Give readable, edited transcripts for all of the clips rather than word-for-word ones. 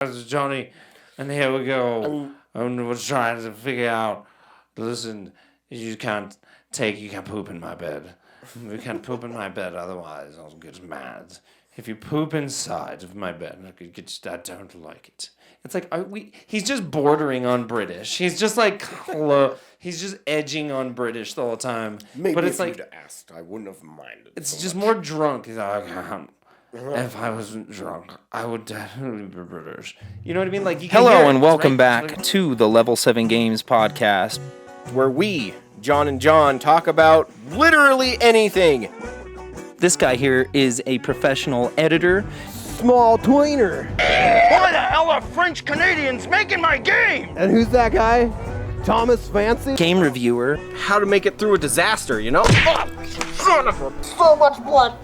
It's Johnny, and here we go. And we're trying to figure out. Listen, you can't poop in my bed. You can't poop in my bed, otherwise I'll get mad. If you poop inside of my bed, I don't like it. It's like he's just bordering on British. He's just like he's just edging on British the whole time. Maybe but it's if like you'd asked, I wouldn't have minded. it's so just much. more drunk. He's like, if I wasn't drunk, I would definitely be British. You know what I mean? Like, you can hear Hello it, and welcome right? back to the Level 7 Games podcast. Where we, John and John, talk about literally anything. This guy here is a professional editor. Small tweener. Why the hell are French Canadians making my game? And who's that guy? Thomas Fancy? Game reviewer. How to make it through a disaster, you know? Son of a... So much blood.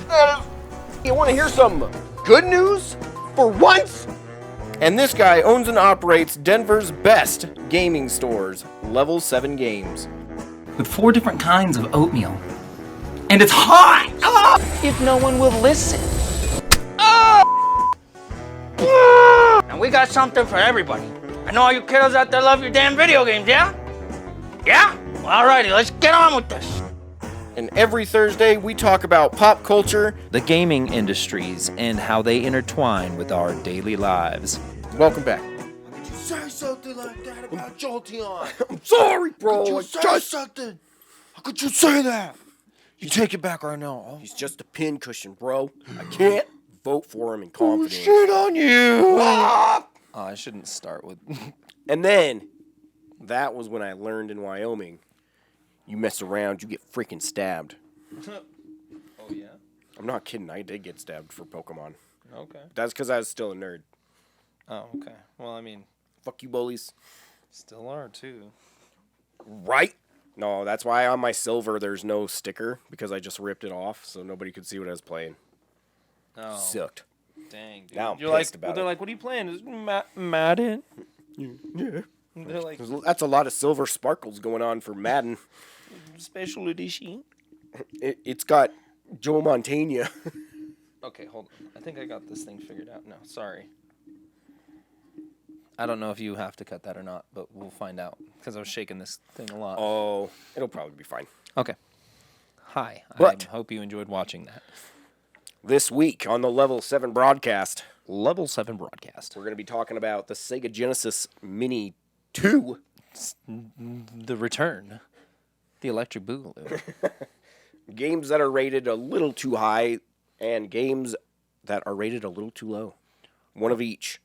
That is... You want to hear some good news? For once? And this guy owns and operates Denver's best gaming stores, Level 7 Games. with 4 different kinds of oatmeal. And it's hot! If no one will listen. And we got something for everybody. I know all you kiddos out there love your damn video games, yeah? Yeah? Well, alrighty, let's get on with this. And every Thursday, we talk about pop culture. The gaming industries and how they intertwine with our daily lives. Welcome back. Say something like that about Jolteon. I'm sorry, bro. Something. How could you say that? You take it back right now. He's just a pincushion, bro. I can't vote for him in confidence. Shit on you. Ah! Oh, I shouldn't start with... And then, that was when I learned in Wyoming, you mess around, you get freaking stabbed. Oh, yeah? I'm not kidding. I did get stabbed for Pokemon. Okay. That's because I was still a nerd. Oh, okay. Well, I mean, Fuck you, bullies. still are, too. Right? No, that's why on my silver there's no sticker, because I just ripped it off so nobody could see what I was playing. Oh, Sucked. dang, dude. Now I'm You're pissed about they're it. like, what are you playing? Is Madden? Yeah. They're like, That's a lot of silver sparkles going on for Madden. special edition. It's got Joe Montana. Okay, hold on. I think I got this thing figured out. No, sorry. I don't know if you have to cut that or not, but we'll find out because I was shaking this thing a lot. Oh, it'll probably be fine. Okay. Hi. But- I hope you enjoyed watching that. This week on the Level 7 broadcast, Level 7 broadcast. we're going to be talking about the Sega Genesis Mini 2. The return. The electric boogaloo. Games that are rated a little too high and games that are rated a little too low. One of each.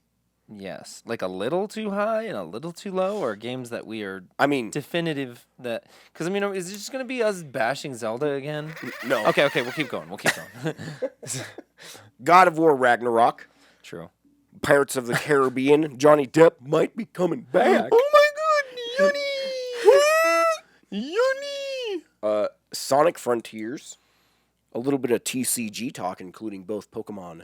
Yes. Like a little too high and a little too low, or games that we are I mean, definitive that... Because, I mean, is it just going to be us bashing Zelda again? no. Okay, we'll keep going. God of War Ragnarok. True. Pirates of the Caribbean. Johnny Depp might be coming back. Oh my god, Yuni! Sonic Frontiers. A little bit of TCG talk, including both Pokemon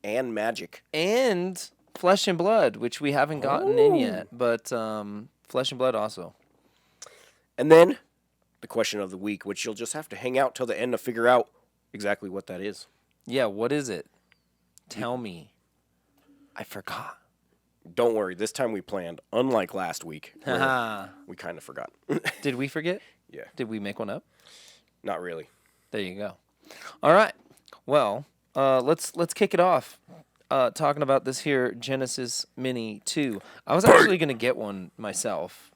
and Magic. And Flesh and Blood, which we haven't gotten in yet, but Flesh and Blood also. And then the question of the week, which you'll just have to hang out till the end to figure out exactly what that is. Yeah, what is it? Tell me. I forgot. Don't worry, this time we planned, unlike last week. where Haha. we kind of forgot. Did we forget? Yeah, Did we make one up? not really. There you go. All right. Well, let's kick it off. Talking about this here Genesis Mini 2. I was actually gonna get one myself,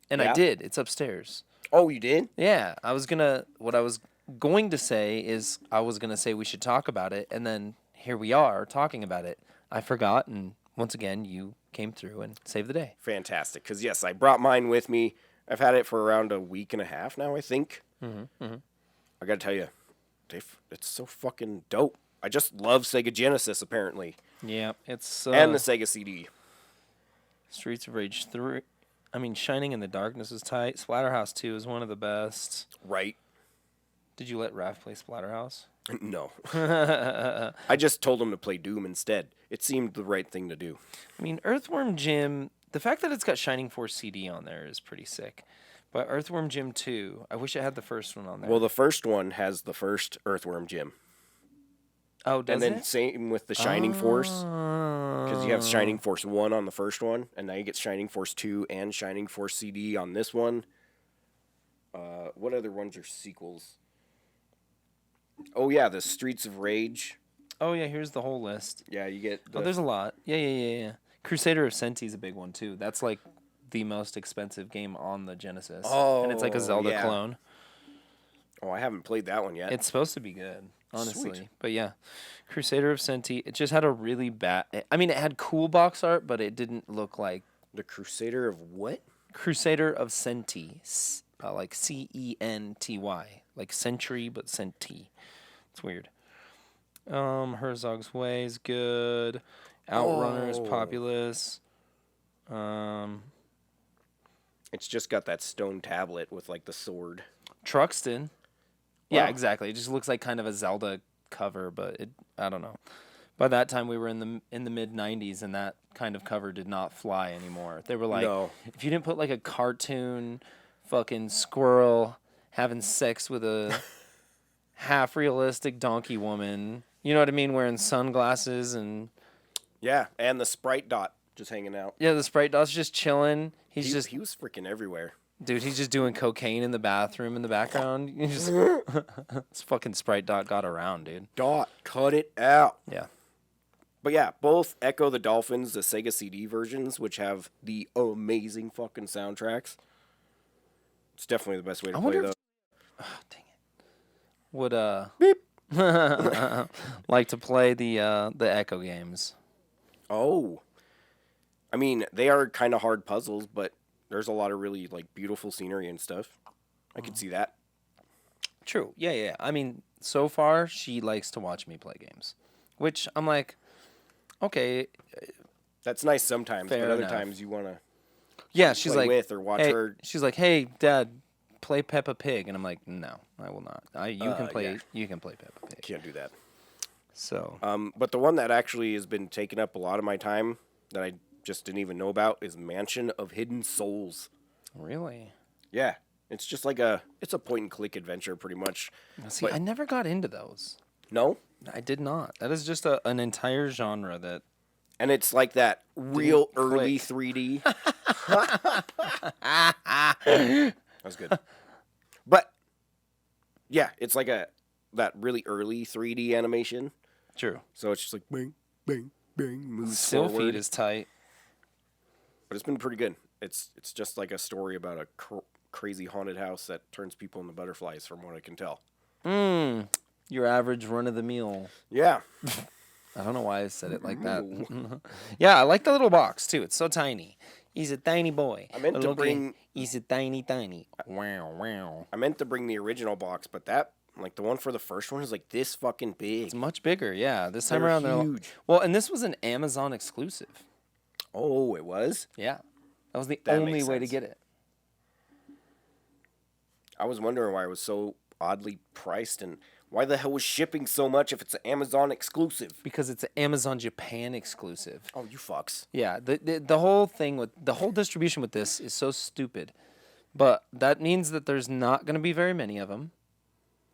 and I Yeah? did. It's upstairs. Oh, you did? Yeah, what I was going to say is I was going to say we should talk about it, and then here we are talking about it. I forgot, and once again, you came through and saved the day. Fantastic. Because, yes, I brought mine with me. I've had it for around a week and a half now, I think. I got to tell you, it's so fucking dope. I just love Sega Genesis, apparently. Yeah, it's And the Sega CD. Streets of Rage 3. I mean, Shining in the Darkness is tight. Splatterhouse 2 is one of the best. Right? Did you let Raph play Splatterhouse? No. I just told him to play Doom instead. It seemed the right thing to do. I mean, Earthworm Jim, the fact that it's got Shining Force CD on there is pretty sick. But Earthworm Jim 2, I wish it had the first one on there. Well, the first one has the first Earthworm Jim. Oh, does and then it? same with the Shining Force, because you have Shining Force 1 on the first one, and now you get Shining Force 2 and Shining Force CD on this one. What other ones are sequels? Oh yeah, the Streets of Rage. Oh yeah, here's the whole list. Yeah, you get. Oh, there's a lot. Yeah. Crusader of Senti's a big one too. That's like the most expensive game on the Genesis. And it's like a Oh, Zelda yeah. clone. Oh, I haven't played that one yet. It's supposed to be good, honestly. Sweet. But yeah, Crusader of Senti. It just had a really bad. I mean, it had cool box art, but it didn't look like the Crusader of what? Crusader of Senti, like Centy, like century but Senti. It's weird. Herzog's Way is good. Outrunners, Populous. It's just got that stone tablet with like the sword. Truxton. Yeah, Wow. exactly. It just looks like kind of a Zelda cover, but I don't know. By that time, we were in the mid '90s, and that kind of cover did not fly anymore. They were like, No. if you didn't put like a cartoon, fucking squirrel having sex with a half realistic donkey woman, you know what I mean, wearing sunglasses and Yeah, and the Sprite Dot just hanging out. yeah, the Sprite Dot's just chilling. He's just He was freaking everywhere. dude. He's just doing cocaine in the bathroom in the background. You just this fucking Sprite Dot got around, dude. Dot, cut it out. Yeah. But yeah, both Echo the Dolphins, the Sega CD versions, which have the amazing fucking soundtracks. It's definitely the best way to I play wonder those. if dang it. Would like to play the Echo games. Oh. I mean, they are kind of hard puzzles, but there's a lot of really like beautiful scenery and stuff. I could see that. True. Yeah. I mean, so far she likes to watch me play games, which I'm like, okay. That's nice sometimes, Fair but other enough. times you want to Yeah, she's play like, with or watch hey, her. she's like, hey, Dad, play Peppa Pig, and I'm like, no, I will not. You can play. yeah. You can play Peppa Pig. Can't do that. So But the one that actually has been taking up a lot of my time that I just didn't even know about is Mansion of Hidden Souls. really, Yeah, it's just like it's a point and click adventure pretty much. see, But- I never got into those. No, I did not. That is just an entire genre that. and it's like that real Didn't early click. 3D. That was good. But yeah, it's like that really early 3D animation. True. So it's just like bang, bang, bang, moves Still forward. feed is tight. But it's been pretty good. It's just like a story about a crazy haunted house that turns people into butterflies, from what I can tell. Your average run of the meal. Yeah, I don't know why I said it like that. Yeah, I like the little box too. It's so tiny. He's a tiny boy. I meant But to look at- bring- He's a tiny. Wow. I meant to bring the original box, but that like the one for the first one is like this fucking big. It's much bigger. Yeah, this time They're around they're huge. well, and this was an Amazon exclusive. Oh, it was. Yeah, that was the That only makes way to sense. get it. I was wondering why it was so oddly priced and why the hell was shipping so much if it's an Amazon exclusive. Because it's an Amazon Japan exclusive. Oh, you fucks. Yeah, the whole thing with the whole distribution with this is so stupid. But that means that there's not going to be very many of them,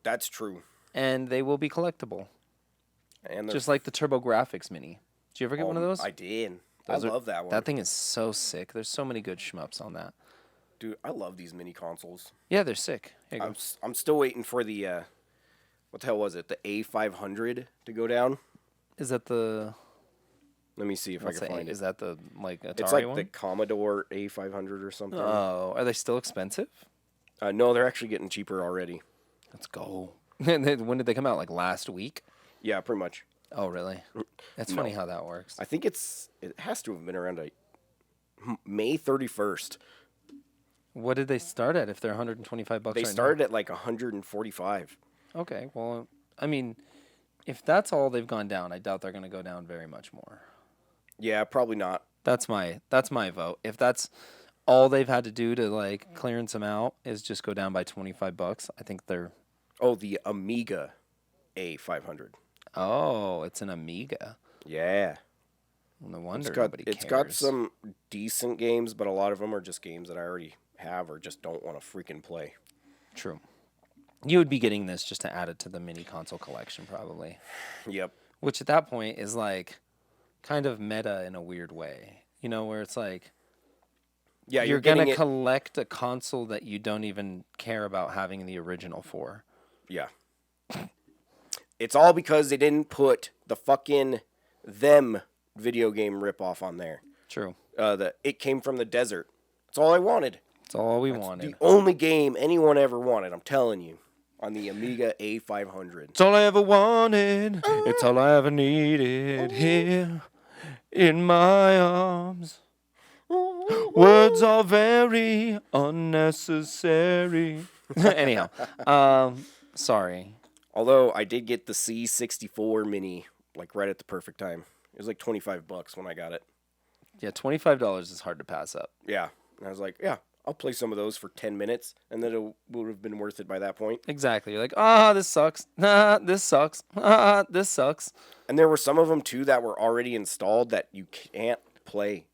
That's true. and they will be collectible. And Just like the TurboGrafx Mini. Did you ever get one of those? I did. Those I are- love that one. That thing is so sick. There's so many good shmups on that. Dude, I love these mini consoles. Yeah, they're sick. Here you go. I'm still waiting for the what the hell was it? The A500 to go down. Is that the? Let me see if I What's can the find Is it. that the like Atari It's like one? the Commodore A500 or something. Oh, are they still expensive? No, they're actually getting cheaper already. Let's go. When did they come out? Like last week? Yeah, pretty much. Oh, really? That's funny how that works. I think it has to have been around May 31st. What did they start at? If they're 125 bucks, They right now? started at like 145. Okay, well, I mean, if that's all they've gone down, I doubt they're going to go down very much more. Yeah, probably not. That's my vote. If that's all they've had to do to like clearance them out is just go down by 25 bucks, I think they're. Oh, the Amiga A500. Oh, it's an Amiga. Yeah. No wonder It's got nobody it's cares. got some decent games, but a lot of them are just games that I already have or just don't want to freaking play. True. You would be getting this just to add it to the mini console collection, probably. Yep. Which at that point is like kind of meta in a weird way. You know, where it's like Yeah, you're getting gonna it. collect a console that you don't even care about having the original for. Yeah. It's all because they didn't put the fucking them video game ripoff on there. True. It came from the desert. That's all I wanted. That's all we wanted. The only game anyone ever wanted, I'm telling you, on the Amiga A500. It's all I ever wanted. It's all I ever needed here in my arms. Words are very unnecessary. Anyhow, sorry. Although I did get the C64 Mini like right at the perfect time. It was like $25 when I got it. Yeah, $25 is hard to pass up. Yeah. And I was like, yeah, I'll play some of those for 10 minutes, and then it would have been worth it by that point. Exactly. You're like, this sucks. This sucks. This sucks. And there were some of them, too, that were already installed that you can't play.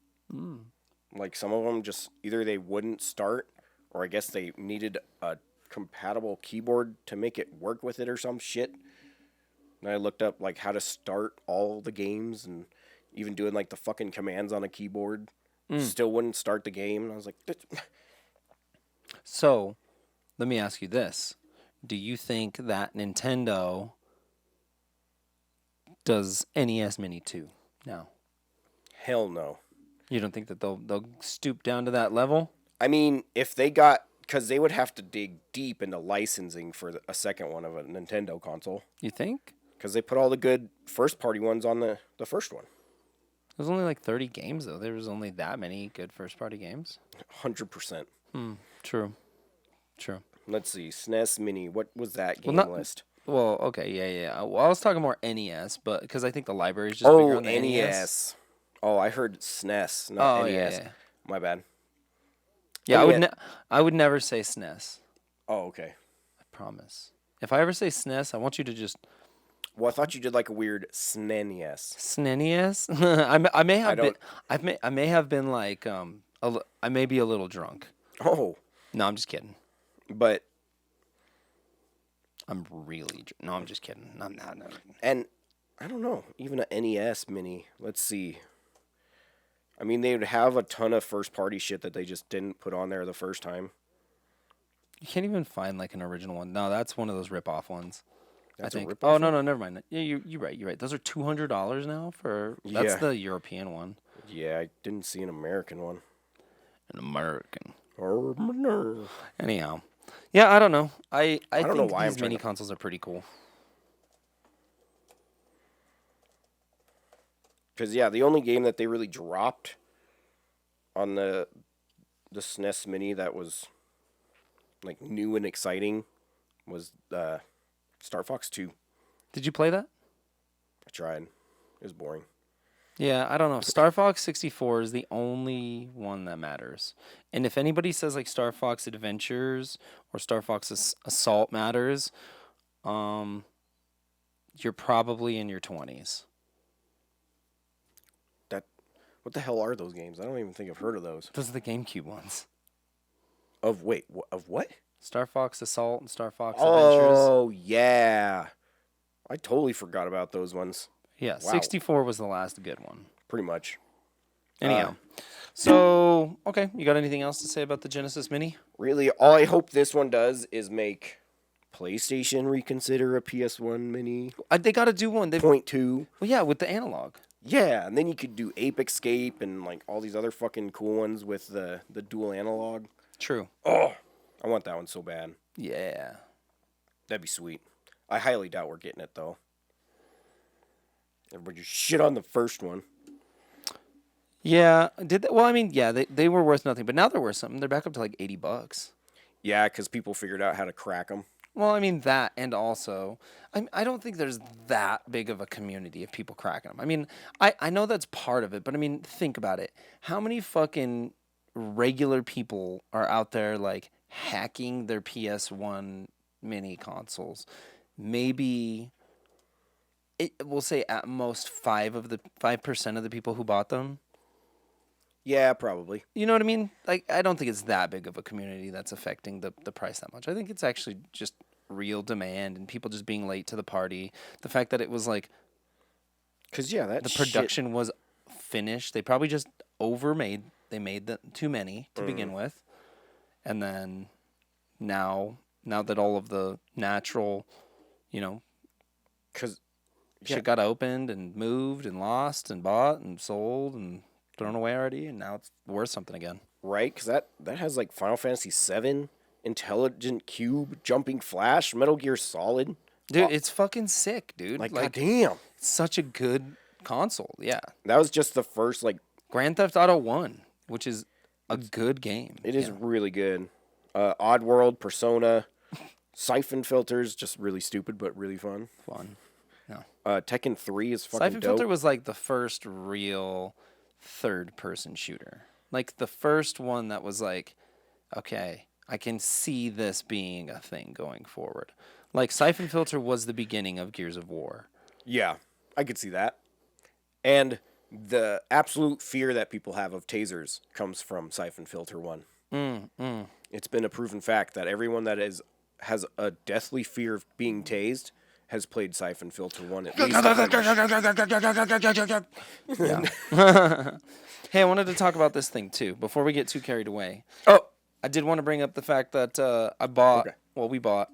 Like, some of them just either they wouldn't start, or I guess they needed a compatible keyboard to make it work with it or some shit. And I looked up, like, how to start all the games, and even doing, like, the fucking commands on a keyboard. Still wouldn't start the game. And I was like, So, let me ask you this. Do you think that Nintendo does NES Mini 2 now? hell no. You don't think that they'll stoop down to that level? I mean, if they got, because they would have to dig deep into licensing for a second one of a Nintendo console. You think? Because they put all the good first-party ones on the first one. There's only like 30 games, though. There was only that many good first-party games. 100%. True. True. Let's see. SNES Mini. What was that game not- list? Well, okay, yeah. Well, I was talking more NES, but because I think the library is just bigger Oh, on the NES. NES. Oh, I heard SNES, not Oh, NES. yeah. My bad. Yeah, Oh, yeah. I would never say SNES. Oh, okay. I promise. If I ever say SNES, I want you to just Well, I thought you did like a weird SNES. SNES. I may have been. I may have been like I may be a little drunk. Oh, No, I'm just kidding. but I'm really no. I'm just kidding. I'm not. No. and I don't know, even a NES Mini. Let's see. I mean, they would have a ton of first-party shit that they just didn't put on there the first time. You can't even find like an original one. No, that's one of those rip-off ones. That's I a think. rip-off Oh no, never mind. Yeah, you're right. You're right. Those are $200 now for. That's Yeah. the European one. Yeah, I didn't see an American one. An American. Because Anyhow, yeah, I don't know. I don't know think why I'm these trying mini to- consoles are pretty cool. yeah, the only game that they really dropped on the SNES Mini that was like new and exciting was Star Fox 2. Did you play that? I tried. It was boring. Yeah, I don't know. Star Fox 64 is the only one that matters. And if anybody says like Star Fox Adventures or Star Fox Assault matters, you're probably in your 20s. What the hell are those games? I don't even think I've heard of those. Those are the GameCube ones. Of what? Star Fox Assault and Star Fox Adventures. Oh, yeah. I totally forgot about those ones. Yeah, wow. 64 was the last good one. Pretty much. Anyhow. So, okay, you got anything else to say about the Genesis Mini? Really, all I hope this one does is make PlayStation reconsider a PS1 Mini They got to do one. Well, point two. yeah, with the analog. Yeah, and then you could do Ape Escape and like all these other fucking cool ones with the dual analog. True. Oh, I want that one so bad. Yeah. That'd be sweet. I highly doubt we're getting it though. Everybody just shit on the first one. Yeah. Well, I mean, yeah, they were worth nothing, but now they're worth something. They're back up to like $80. Yeah, because people figured out how to crack them. Well, I mean that, and also, I don't think there's that big of a community of people cracking them. I mean, I know that's part of it, but I mean, think about it. How many fucking regular people are out there like hacking their PS1 mini consoles? Maybe we'll say at most 5% of the people who bought them. Yeah, probably. You know what I mean? Like, I don't think it's that big of a community that's affecting the price that much. I think it's actually just real demand and people just being late to the party. The fact that it was like Cause yeah, that The shit- production was finished. They probably just they made too many to begin with. And then now that all of the natural, Cause shit got opened and moved and lost and bought and sold and thrown away already, and now it's worth something again. right, cause that has like Final Fantasy VII, Intelligent Cube, Jumping Flash, Metal Gear Solid. Dude, it's fucking sick, dude. Like, goddamn. It's such a good console. Yeah. That was just the first, like, Grand Theft Auto 1, which is a good game. it is really good. Oddworld, Persona, Siphon Filters, just really stupid but really fun. Fun. No. Tekken 3 is fucking Siphon dope. Filter was like the first real third-person shooter. Like the first one that was like, okay, I can see this being a thing going forward. Like Siphon Filter was the beginning of Gears of War. Yeah, I could see that. And the absolute fear that people have of tasers comes from Siphon Filter 1. It's been a proven fact that everyone that has a deathly fear of being tased has played Siphon Filter 1 at least. Hey, I wanted to talk about this thing too before we get too carried away. Oh, I did want to bring up the fact that we bought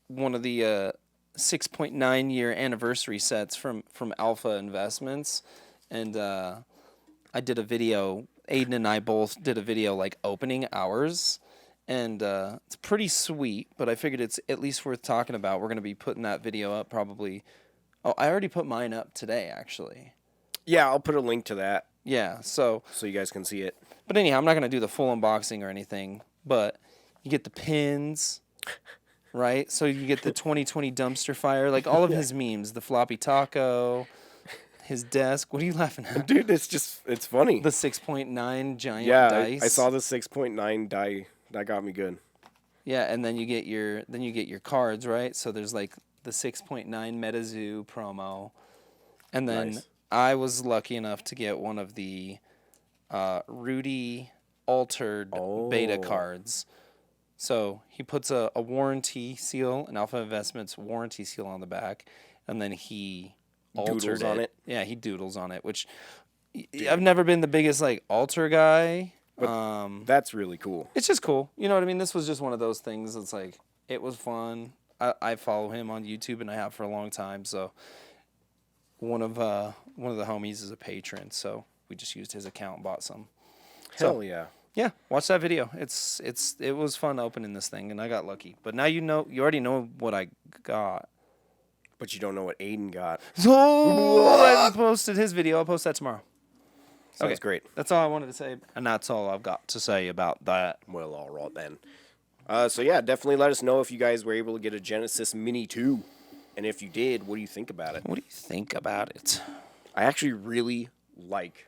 one of the 6.9 year anniversary sets from Alpha Investments, and I did a video. Aiden and I both did a video like opening ours, and it's pretty sweet. But I figured it's at least worth talking about. We're gonna be putting that video up probably. Oh, I already put mine up today, actually. yeah, I'll put a link to that Yeah, so you guys can see it. but anyhow, I'm not going to do the full unboxing or anything, but you get the pins, right? So you get the 2020 dumpster fire, like all of his memes, the floppy taco, his desk. What are you laughing at? Dude, it's funny. The 6.9 giant Yeah, dice. I saw the 6.9 die. That got me good. Yeah, and then you get your cards, right? So there's like the 6.9 MetaZoo promo. And then Nice. I was lucky enough to get one of the Rudy altered beta cards. So he puts a warranty seal, an Alpha Investments warranty seal on the back, and then he altered Doodles on it? Yeah, he doodles on it, which I've never been the biggest like alter guy. That's really cool. It's just cool. You know what I mean? This was just one of those things. It's like, it was fun. I follow him on YouTube, and I have for a long time. So one of the homies is a patron, so we just used his account and bought some. Hell yeah. Yeah, watch that video. It was fun opening this thing, and I got lucky. But now you already know what I got. But you don't know what Aiden got. So I haven't posted his video. I'll post that tomorrow. Sounds great. That's all I wanted to say, and that's all I've got to say about that. Well, all right then. So yeah, definitely let us know if you guys were able to get a Genesis Mini 2. And if you did, what do you think about it? What do you think about it? I actually really like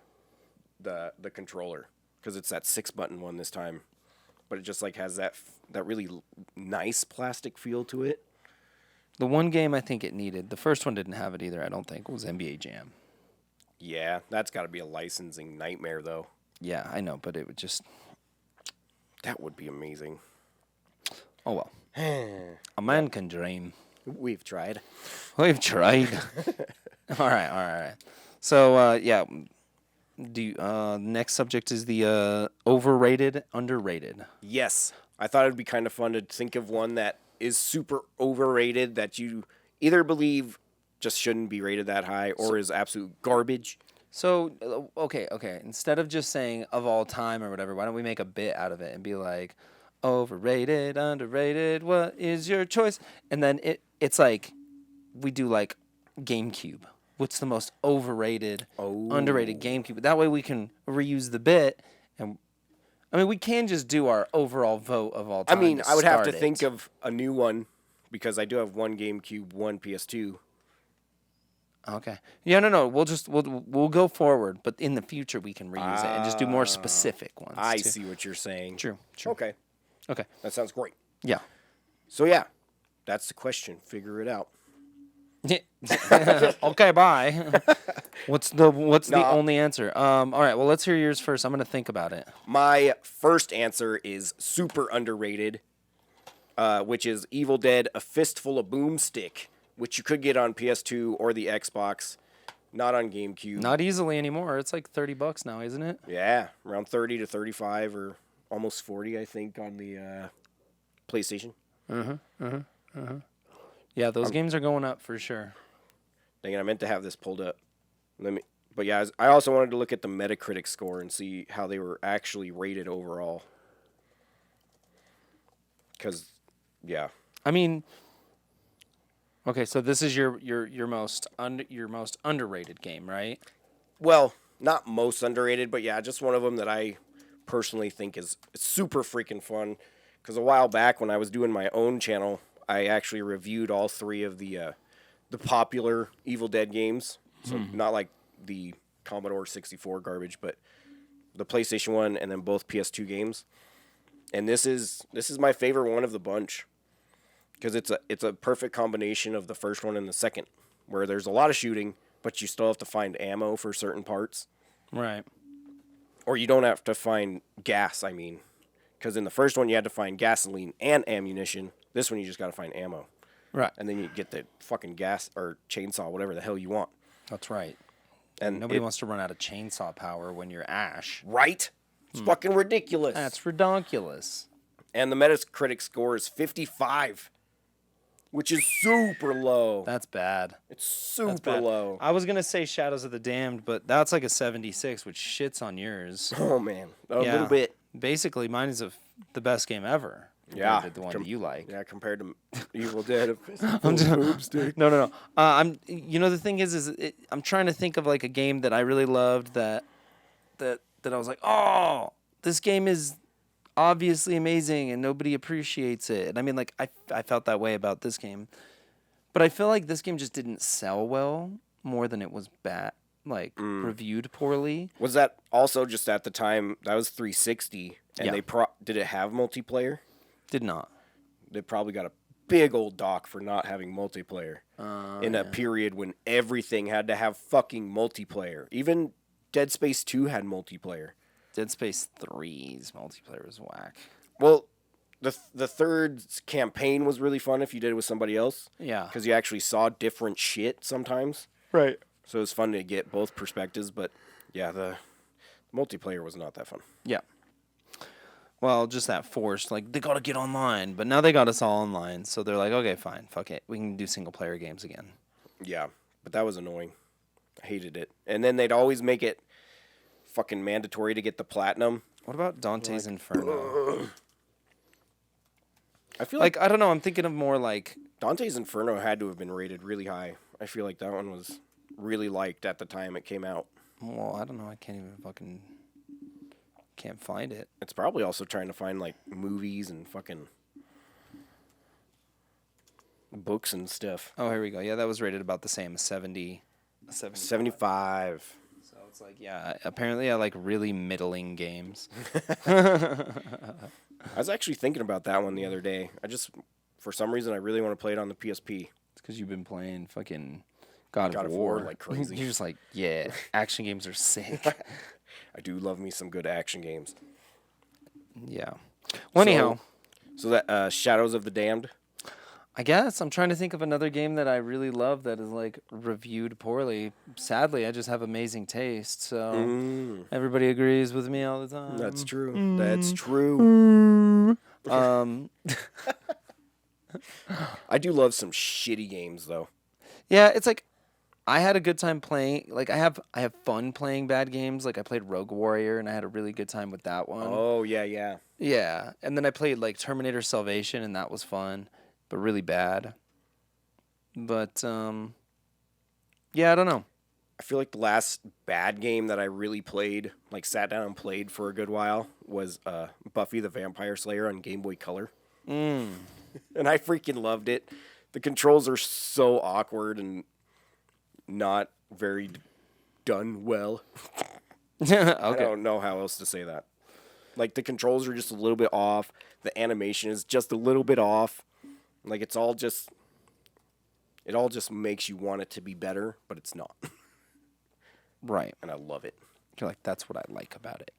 the controller because it's that 6-button one this time. But it just like has that really nice plastic feel to it. The one game I think it needed, the first one didn't have it either, I don't think, was NBA Jam. Yeah, that's got to be a licensing nightmare though. Yeah, I know, but it would just, That would be amazing. oh well. A man can dream. We've tried. We've tried. All right. So, yeah, next subject is the overrated, underrated. Yes. I thought it'd be kind of fun to think of one that is super overrated that you either believe just shouldn't be rated that high or is absolute garbage. So, okay. Instead of just saying of all time or whatever, why don't we make a bit out of it and be like, overrated, underrated, what is your choice? And then it's like, we do like GameCube. What's the most overrated, underrated GameCube? That way we can reuse the bit. And I mean, we can just do our overall vote of all I time. mean, I would have to start think it. of a new one because I do have one GameCube, one PS2. Okay. Yeah, no. We'll go forward, but in the future we can reuse it and just do more specific ones. I too. see what you're saying. True. Okay. Okay. That sounds great. Yeah. So yeah, that's the question. Figure it out. Okay, bye. What's the only answer? All right, well, let's hear yours first. I'm going to think about it. My first answer is super underrated, which is Evil Dead: A Fistful of Boomstick, which you could get on PS2 or the Xbox. Not on GameCube. Not easily anymore. It's like $30 now, isn't it? Yeah, around 30 to 35 or almost 40, I think, on the PlayStation. Yeah, those games are going up for sure. Dang it, I meant to have this pulled up. But yeah, I also wanted to look at the Metacritic score and see how they were actually rated overall. Because, yeah. I mean, okay, so this is your most underrated game, right? Well, not most underrated, but yeah, just one of them that I personally think is super freaking fun. Because a while back when I was doing my own channel, I actually reviewed all 3 of the popular Evil Dead games. So not like the Commodore 64 garbage, but the PlayStation 1 and then both PS2 games. And this is my favorite one of the bunch. Because it's a perfect combination of the first one and the second, where there's a lot of shooting, but you still have to find ammo for certain parts. Right. Or you don't have to find gas, I mean. Because in the first one, you had to find gasoline and ammunition. This one, you just got to find ammo. Right. And then you get the fucking gas or chainsaw, whatever the hell you want. That's right. And Nobody wants to run out of chainsaw power when you're Ash. Right? It's fucking ridiculous. That's redonkulous. And the Metacritic score is 55, which is super low. That's bad. It's super That's bad. low. I was gonna say Shadows of the Damned, but that's like a 76, which shits on yours. Oh, man. A Yeah. little bit. Basically, mine is the best game ever. Yeah. The one that you like. Yeah, compared to Evil Dead. No. The thing is I'm trying to think of like a game that I really loved that I was like, oh, this game is obviously amazing and nobody appreciates it. And I mean, like I felt that way about this game, but I feel like this game just didn't sell well more than it was bad, like reviewed poorly. Was that also just at the time, that was 360, and Yeah. did it have multiplayer? Did not. They probably got a big old dock for not having multiplayer in a period when everything had to have fucking multiplayer. Even Dead Space 2 had multiplayer. Dead Space 3's multiplayer was whack. Well, the third campaign was really fun if you did it with somebody else. Yeah. Because you actually saw different shit sometimes. Right. So it was fun to get both perspectives. But yeah, the multiplayer was not that fun. Yeah. Well, just that forced, like, they got to get online. But now they got us all online. So they're like, okay, fine. Fuck it. We can do single-player games again. Yeah, but that was annoying. I hated it. And then they'd always make it fucking mandatory to get the platinum. What about Dante's Inferno? I feel like Like, I don't know. I'm thinking of more like... Dante's Inferno had to have been rated really high. I feel like that one was really liked at the time it came out. Well, I don't know. I can't even fucking... Can't find it. It's probably also trying to find like movies and fucking books and stuff. Oh, here we go. Yeah, that was rated about the same. 70. 75. So it's like, yeah, apparently I like really middling games. I was actually thinking about that one the other day. For some reason, I really want to play it on the PSP. It's because you've been playing fucking God God of of War War like crazy. You're just like, yeah, action games are sick. I do love me some good action games. Yeah. Well, anyhow, So that Shadows of the Damned. I guess I'm trying to think of another game that I really love that is like reviewed poorly. Sadly, I just have amazing taste, so everybody agrees with me all the time. That's true. That's true. I do love some shitty games though. Yeah, it's like I had a good time playing. Like I have fun playing bad games. Like I played Rogue Warrior and I had a really good time with that one. Oh yeah. Yeah, and then I played like Terminator Salvation and that was fun, but really bad. But yeah, I don't know. I feel like the last bad game that I really played, like sat down and played for a good while, was Buffy the Vampire Slayer on Game Boy Color. And I freaking loved it. The controls are so awkward and not very done well. I Okay. don't know how else to say that. Like the controls are just a little bit off. The animation is just a little bit off. Like it all just makes you want it to be better, but it's not. Right. And I love it. You're like, that's what I like about it,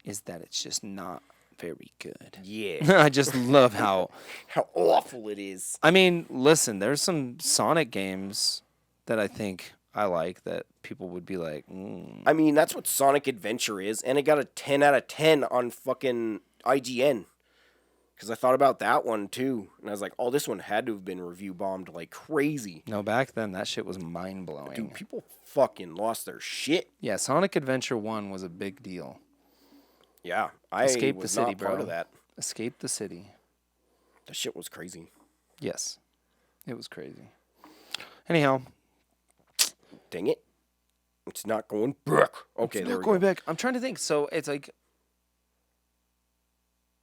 is that it's just not very good. Yeah. I just love how. How awful it is. I mean, listen, there's some Sonic games that I think I like that people would be like, I mean, that's what Sonic Adventure is, and it got a 10 out of 10 on fucking IGN. Because I thought about that one too, and I was like, oh, this one had to have been review bombed like crazy. no, back then that shit was mind blowing. Dude, people fucking lost their shit. Yeah, Sonic Adventure 1 was a big deal. Yeah, I Escape the was city, not part bro. of that. Escape the city. That shit was crazy. Yes, it was crazy. Anyhow, Dang it. It's not going back. Okay, it's there not we going go. back. I'm trying to think. So it's like,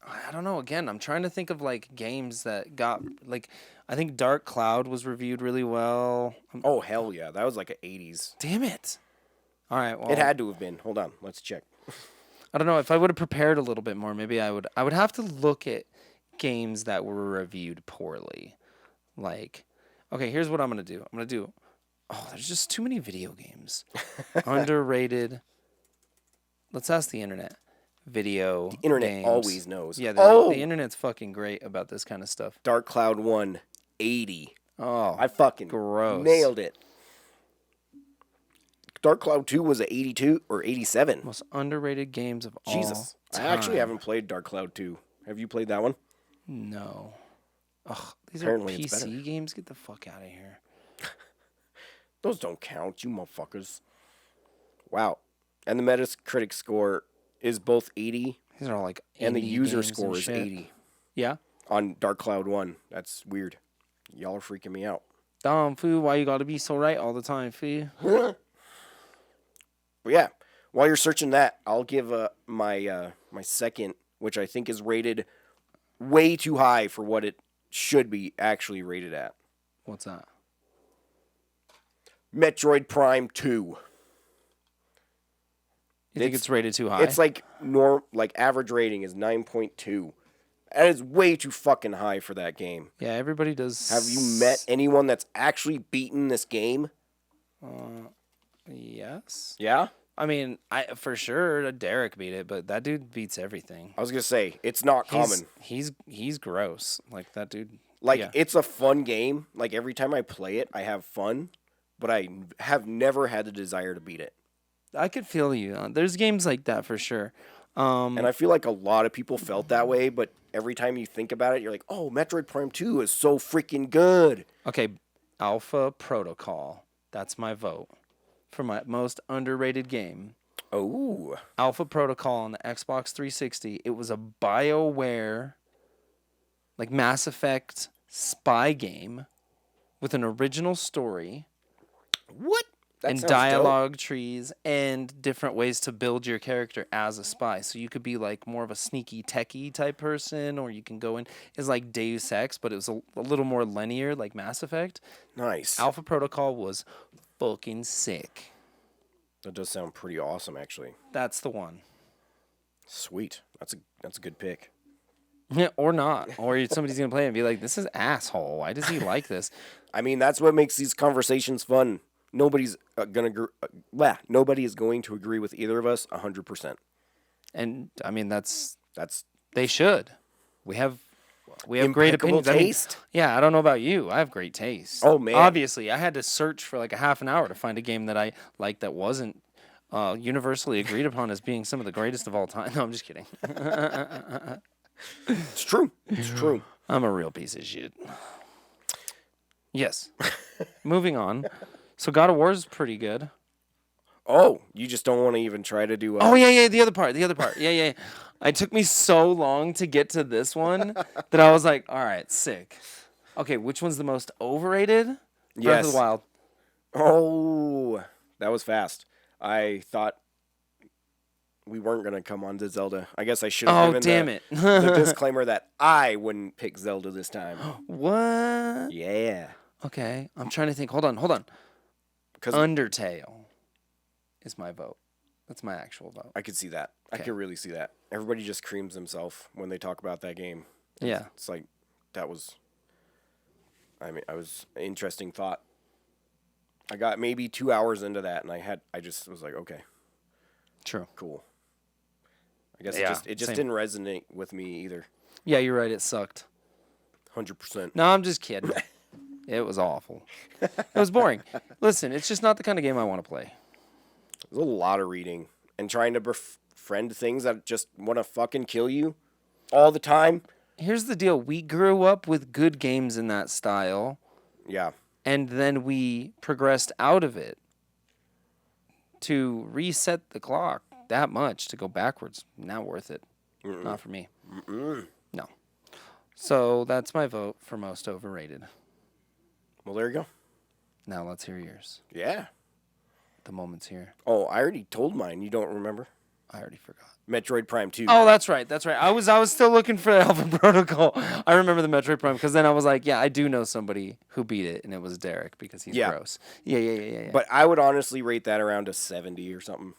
I don't know. Again, I'm trying to think of like games that got like, I think Dark Cloud was reviewed really well. Oh, hell yeah. That was like an 80s. Damn it. All right. Well, It had to have been. Hold on. Let's check. I don't know if I would have prepared a little bit more. Maybe I would have to look at games that were reviewed poorly. Like, okay, here's what I'm gonna do. I'm gonna do. Oh, there's just too many video games. Underrated. Let's ask the internet. Video. Internet games. always knows. Yeah, Oh! the internet's fucking great about this kind of stuff. Dark Cloud 1, 80. Oh, I fucking gross. nailed it. Dark Cloud 2 was a 82 or 87. most underrated games of all Jesus. time. I actually haven't played Dark Cloud 2. Have you played that one? No. Ugh, these Apparently are it's better. PC games. Get the fuck out of here. Those don't count, you motherfuckers. Wow. And the Metacritic score is both 80 These are all like and the indie user games score and is shit. 80 Yeah. on Dark Cloud 1. That's weird. Y'all are freaking me out. Dumb fool, why you gotta be so right all the time, fool? But yeah, while you're searching that, I'll give my my second, which I think is rated way too high for what it should be actually rated at. What's that? Metroid Prime 2. You think It's- it's rated too high? It's like average rating is 9.2. That is way too fucking high for that game. yeah, everybody does. Have you met anyone that's actually beaten this game? Yes. Yeah? I mean, I for sure Derek beat it, but that dude beats everything. I was going to say, it's not common. He's gross. Like that dude. Like, yeah. it's a fun game. Like, every time I play it, I have fun. But I have never had the desire to beat it. I could feel you. There's games like that for sure. And I feel like a lot of people felt that way, but every time you think about it, you're like, oh, Metroid Prime 2 is so freaking good. Okay, Alpha Protocol. That's my vote for my most underrated game. Oh. Alpha Protocol on the Xbox 360. It was a BioWare, like Mass Effect spy game with an original story What? That and sounds dope. dialogue trees and different ways to build your character as a spy. So you could be like more of a sneaky techie type person, or you can go in as like Deus Ex, but it was a little more linear like Mass Effect. Nice. Alpha Protocol was fucking sick. That does sound pretty awesome, actually. That's the one. Sweet. That's a good pick. Yeah, or not. Or somebody's going to play it and be like, this is asshole. Why does he like this? I mean, that's what makes these conversations fun. Nobody's nobody is going to agree with either of us 100%. And I mean, That's they should. We have great Impeccable opinions. I mean, taste. yeah, I don't know about you. I have great taste. Oh, man. Obviously, I had to search for like a half an hour to find a game that I liked that wasn't universally agreed upon as being some of the greatest of all time. No, I'm just kidding. it's true. It's true. I'm a real piece of shit. Yes. Moving on. So God of War is pretty good. Oh, you just don't want to even try to do. Oh yeah, the other part. Yeah. It took me so long to get to this one that I was like, all right, sick. Okay, which one's the most overrated? Breath of Yes. the Wild. Oh, that was fast. I thought we weren't gonna come on to Zelda. I guess I should have Oh, given damn the, it. the disclaimer that I wouldn't pick Zelda this time. What? Yeah, Okay, I'm trying to think. Hold on. because Undertale is my vote. That's my actual vote. I could see that. I Okay. could really see that. Everybody just creams themselves when they talk about that game. Yeah. It's like that was. I mean, I was interesting thought. I got maybe 2 hours into that, and I just was like, okay, True. cool. I guess Yeah, it just same. didn't resonate with me either. Yeah, you're right. It sucked. 100%. No, I'm just kidding. It was awful. It was boring. Listen, it's just not the kind of game I want to play. There's a lot of reading and trying to befriend things that just want to fucking kill you all the time. Here's the deal. We grew up with good games in that style, Yeah. and then we progressed out of it. To reset the clock that much, to go backwards, not worth it. Not for me. No. So that's my vote for most overrated. Well, there you go. Now let's hear yours. Yeah. The moment's here. Oh, I already told mine. You don't remember? I already forgot. Metroid Prime 2. Oh, that's right. That's right. I was still looking for the Alpha Protocol. I remember the Metroid Prime because then I was like, yeah, I do know somebody who beat it, and it was Derek because he's Yeah. gross. Yeah. But I would honestly rate that around a 70 or something.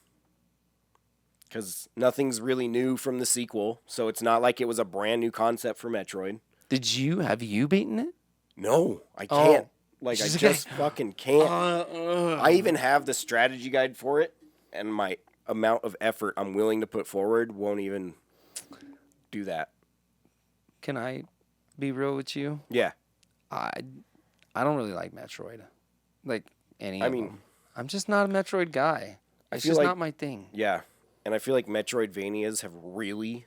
Because nothing's really new from the sequel, so it's not like it was a brand new concept for Metroid. Have you beaten it? No, I can't. Like, I She's just fucking can't. I even have the strategy guide for it, and my amount of effort I'm willing to put forward won't even do that. Can I be real with you? Yeah. I don't really like Metroid. Like any I of mean, them. I'm just not a Metroid guy. It's feel just like- not my thing. Yeah. And I feel like Metroidvanias have really,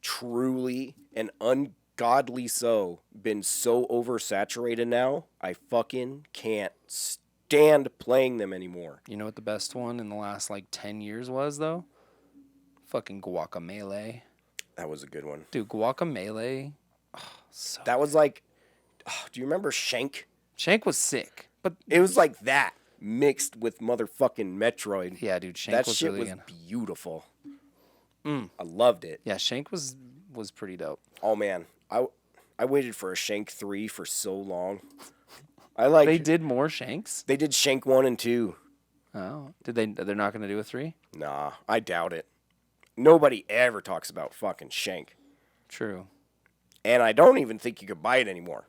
truly, and ungodly so been so oversaturated now, I fucking can't stand playing them anymore. You know what the best one in the last like 10 years was though? Fucking Guacamelee. That was a good one. Dude, Guacamelee. That was like, do you remember Shank? Shank was sick. But It was like that mixed with motherfucking Metroid. yeah, dude, Shank that was shit really was good. beautiful. I loved it. Yeah, Shank was pretty dope. Oh man, I waited for a Shank 3 for so long. They did more Shanks? They did Shank 1 and 2. Oh. They're not gonna do a 3? Nah, I doubt it. Nobody ever talks about fucking Shank. True. And I don't even think you could buy it anymore.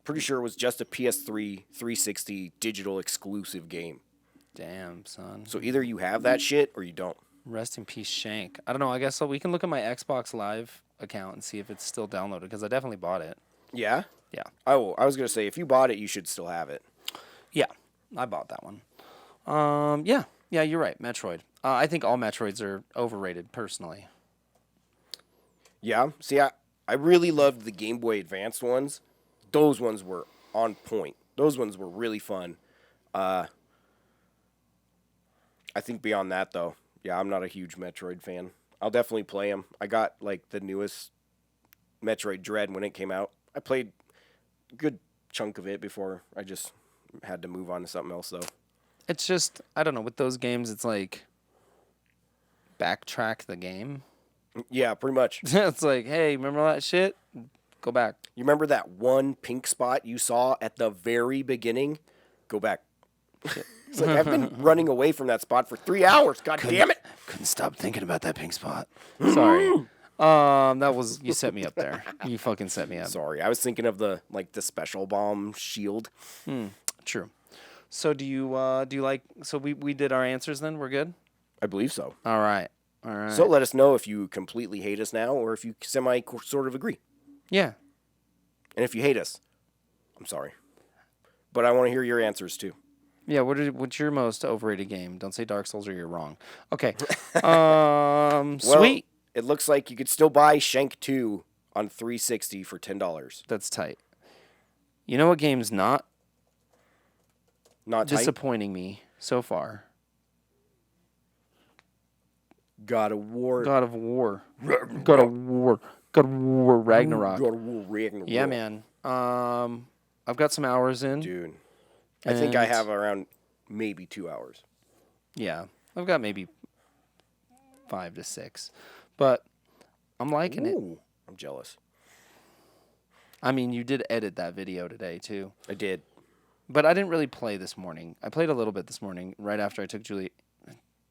Pretty sure it was just a PS3 360 digital exclusive game. Damn, son. So either you have that shit or you don't. Rest in peace, Shank. I don't know. I guess so. We can look at my Xbox Live account and see if it's still downloaded because I definitely bought it. Yeah? Yeah. Oh, I was going to say, if you bought it, you should still have it. Yeah, I bought that one. Yeah, you're right. Metroid. I think all Metroids are overrated, personally. Yeah? See, I really loved the Game Boy Advance ones. Those ones were on point. Those ones were really fun. I think beyond that, though, yeah, I'm not a huge Metroid fan. I'll definitely play them. I got, like, the newest Metroid Dread when it came out. I played a good chunk of it before I just had to move on to something else, though. It's just, I don't know, with those games, it's like backtrack the game. Yeah, pretty much. It's like, hey, remember all that shit? Go back. You remember that one pink spot you saw at the very beginning? Go back. It's like, I've been running away from that spot for 3 hours. God damn it. Couldn't stop thinking about that pink spot. Sorry. That was, you set me up there. You fucking set me up. Sorry, I was thinking of the special bomb shield. True. So do you like, so we did our answers then? We're good? I believe so. All right. So let us know if you completely hate us now or if you semi sort of agree. Yeah. And if you hate us, I'm sorry. But I want to hear your answers too. Yeah, what's your most overrated game? Don't say Dark Souls or you're wrong. Okay. Well, Sweet. It looks like you could still buy Shank 2 on 360 for $10. That's tight. You know what game's not Not tight. disappointing me so far? God of War. God of War. God of War. God of War Ragnarok. God of War Ragnarok. Yeah, man. I've got some hours in. Dude. I think I And- have around maybe 2 hours. Yeah. I've got maybe 5 to 6. But I'm liking it. Ooh, I'm jealous. I mean, you did edit that video today too. I did. But I didn't really play this morning. I played a little bit this morning right after I took Julie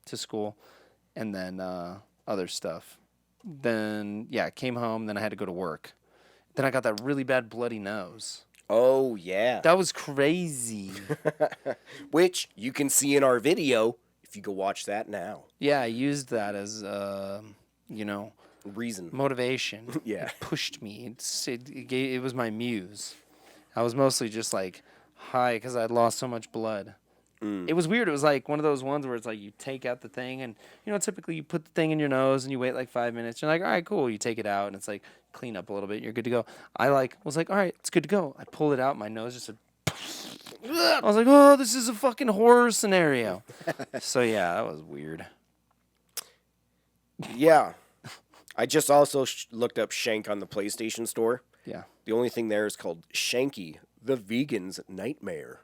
to school and then other stuff. Then, yeah, came home. Then I had to go to work. Then I got that really bad bloody nose. Oh, yeah. That was crazy. Which you can see in our video if you go watch that now. Yeah, I used that as, Reason. motivation. Yeah. It pushed me. It was my muse. I was mostly just like high because I'd lost so much blood. It was weird. It was like one of those ones where it's like you take out the thing and, typically you put the thing in your nose and you wait like 5 minutes. You're like, all right, cool. You take it out and it's like clean up a little bit. You're good to go. I was like, all right, it's good to go. I pulled it out. My nose just said, I was like, oh, this is a fucking horror scenario. So yeah, that was weird. Yeah. I just also looked up Shank on the PlayStation Store. Yeah. The only thing there is called Shanky, the Vegan's Nightmare.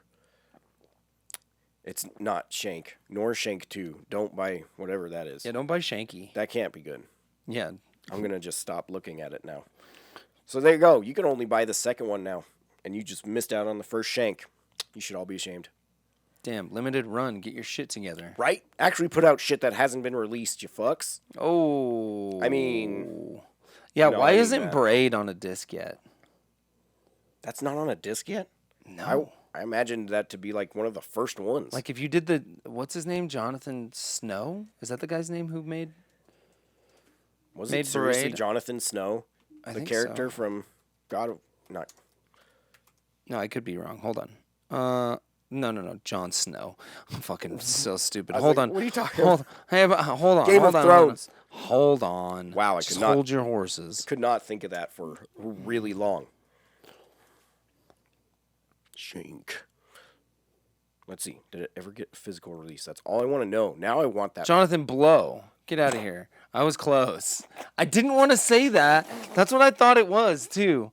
It's not Shank, nor Shank 2. Don't buy whatever that is. Yeah, don't buy Shanky. That can't be good. Yeah. I'm going to just stop looking at it now. So there you go. You can only buy the second one now. And you just missed out on the first Shank. You should all be ashamed. Damn, limited run. Get your shit together. Right? Actually put out shit that hasn't been released, you fucks. Oh. I mean... Yeah, No, why I mean isn't that. Braid on a disc yet? That's not on a disc yet? No. I imagined that to be like one of the first ones. Like if you did what's his name? Jonathan Snow? Is that the guy's name who made? Was made it seriously Braid? Jonathan Snow? I The think character so. from God of... Not... No, I could be wrong. Hold on. No. Jon Snow. I'm fucking so stupid. was Hold like, on. what are you talking hold, hey, hold on. Game hold of on, Thrones. Hold on. Wow, I Just could not- hold your horses. Could not think of that for really long. Shank. Let's see. Did it ever get a physical release? That's all I want to know. Now I want that. Jonathan Blow. Get out of here. I was close. I didn't want to say that. That's what I thought it was, too.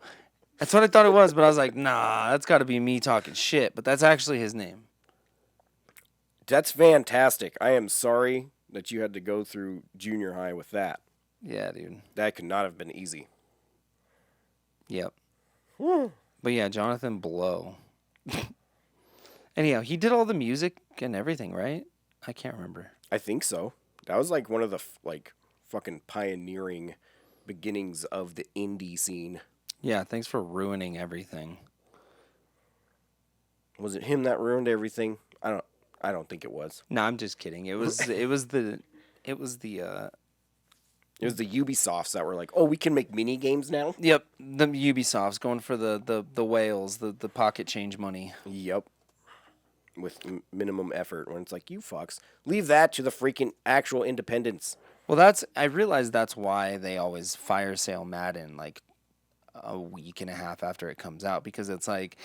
That's what I thought it was, but I was like, nah, that's got to be me talking shit. But that's actually his name. That's fantastic. I am sorry that you had to go through junior high with that. Yeah, dude. That could not have been easy. Yep. But yeah, Jonathan Blow. Anyhow, he did all the music and everything, right? I can't remember. I think so. That was like one of the fucking pioneering beginnings of the indie scene. Yeah, thanks for ruining everything. Was it him that ruined everything? I don't think it was. No, I'm just kidding. It was the It was the Ubisofts that were like, "Oh, we can make mini games now." Yep, the Ubisoft's going for the whales, the pocket change money. Yep. With minimum effort, when it's like, you fucks, leave that to the freaking actual independents. Well, I realized that's why they always fire sale Madden like a week and a half after it comes out, because it's like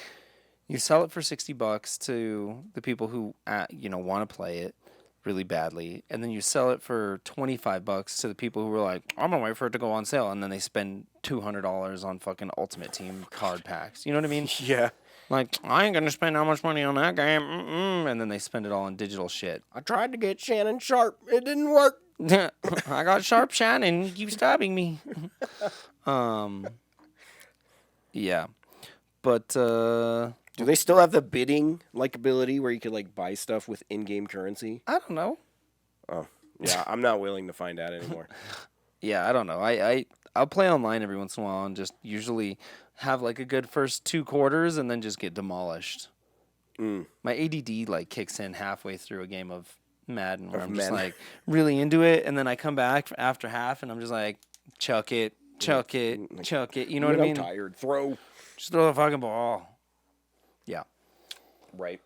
you sell it for $60 to the people who want to play it really badly, and then you sell it for $25 to the people who were like, I'm gonna wait for it to go on sale, and then they spend $200 on fucking Ultimate Team card packs. You know what I mean? Yeah. Like, I ain't gonna spend how much money on that game, and then they spend it all on digital shit. I tried to get Shannon Sharp. It didn't work. I got Sharp Shannon. You keep stabbing me. Yeah, but Do they still have the bidding ability where you could buy stuff with in-game currency? I don't know. Oh, yeah. I'm not willing to find out anymore. Yeah, I don't know. I'll play online every once in a while and just usually have a good first 2 quarters and then just get demolished. My ADD kicks in halfway through a game of Madden where I'm just really into it, and then I come back after half and I'm just like, chuck it. You know what I mean? I'm tired. Throw. Just throw the fucking ball. Yeah. Right.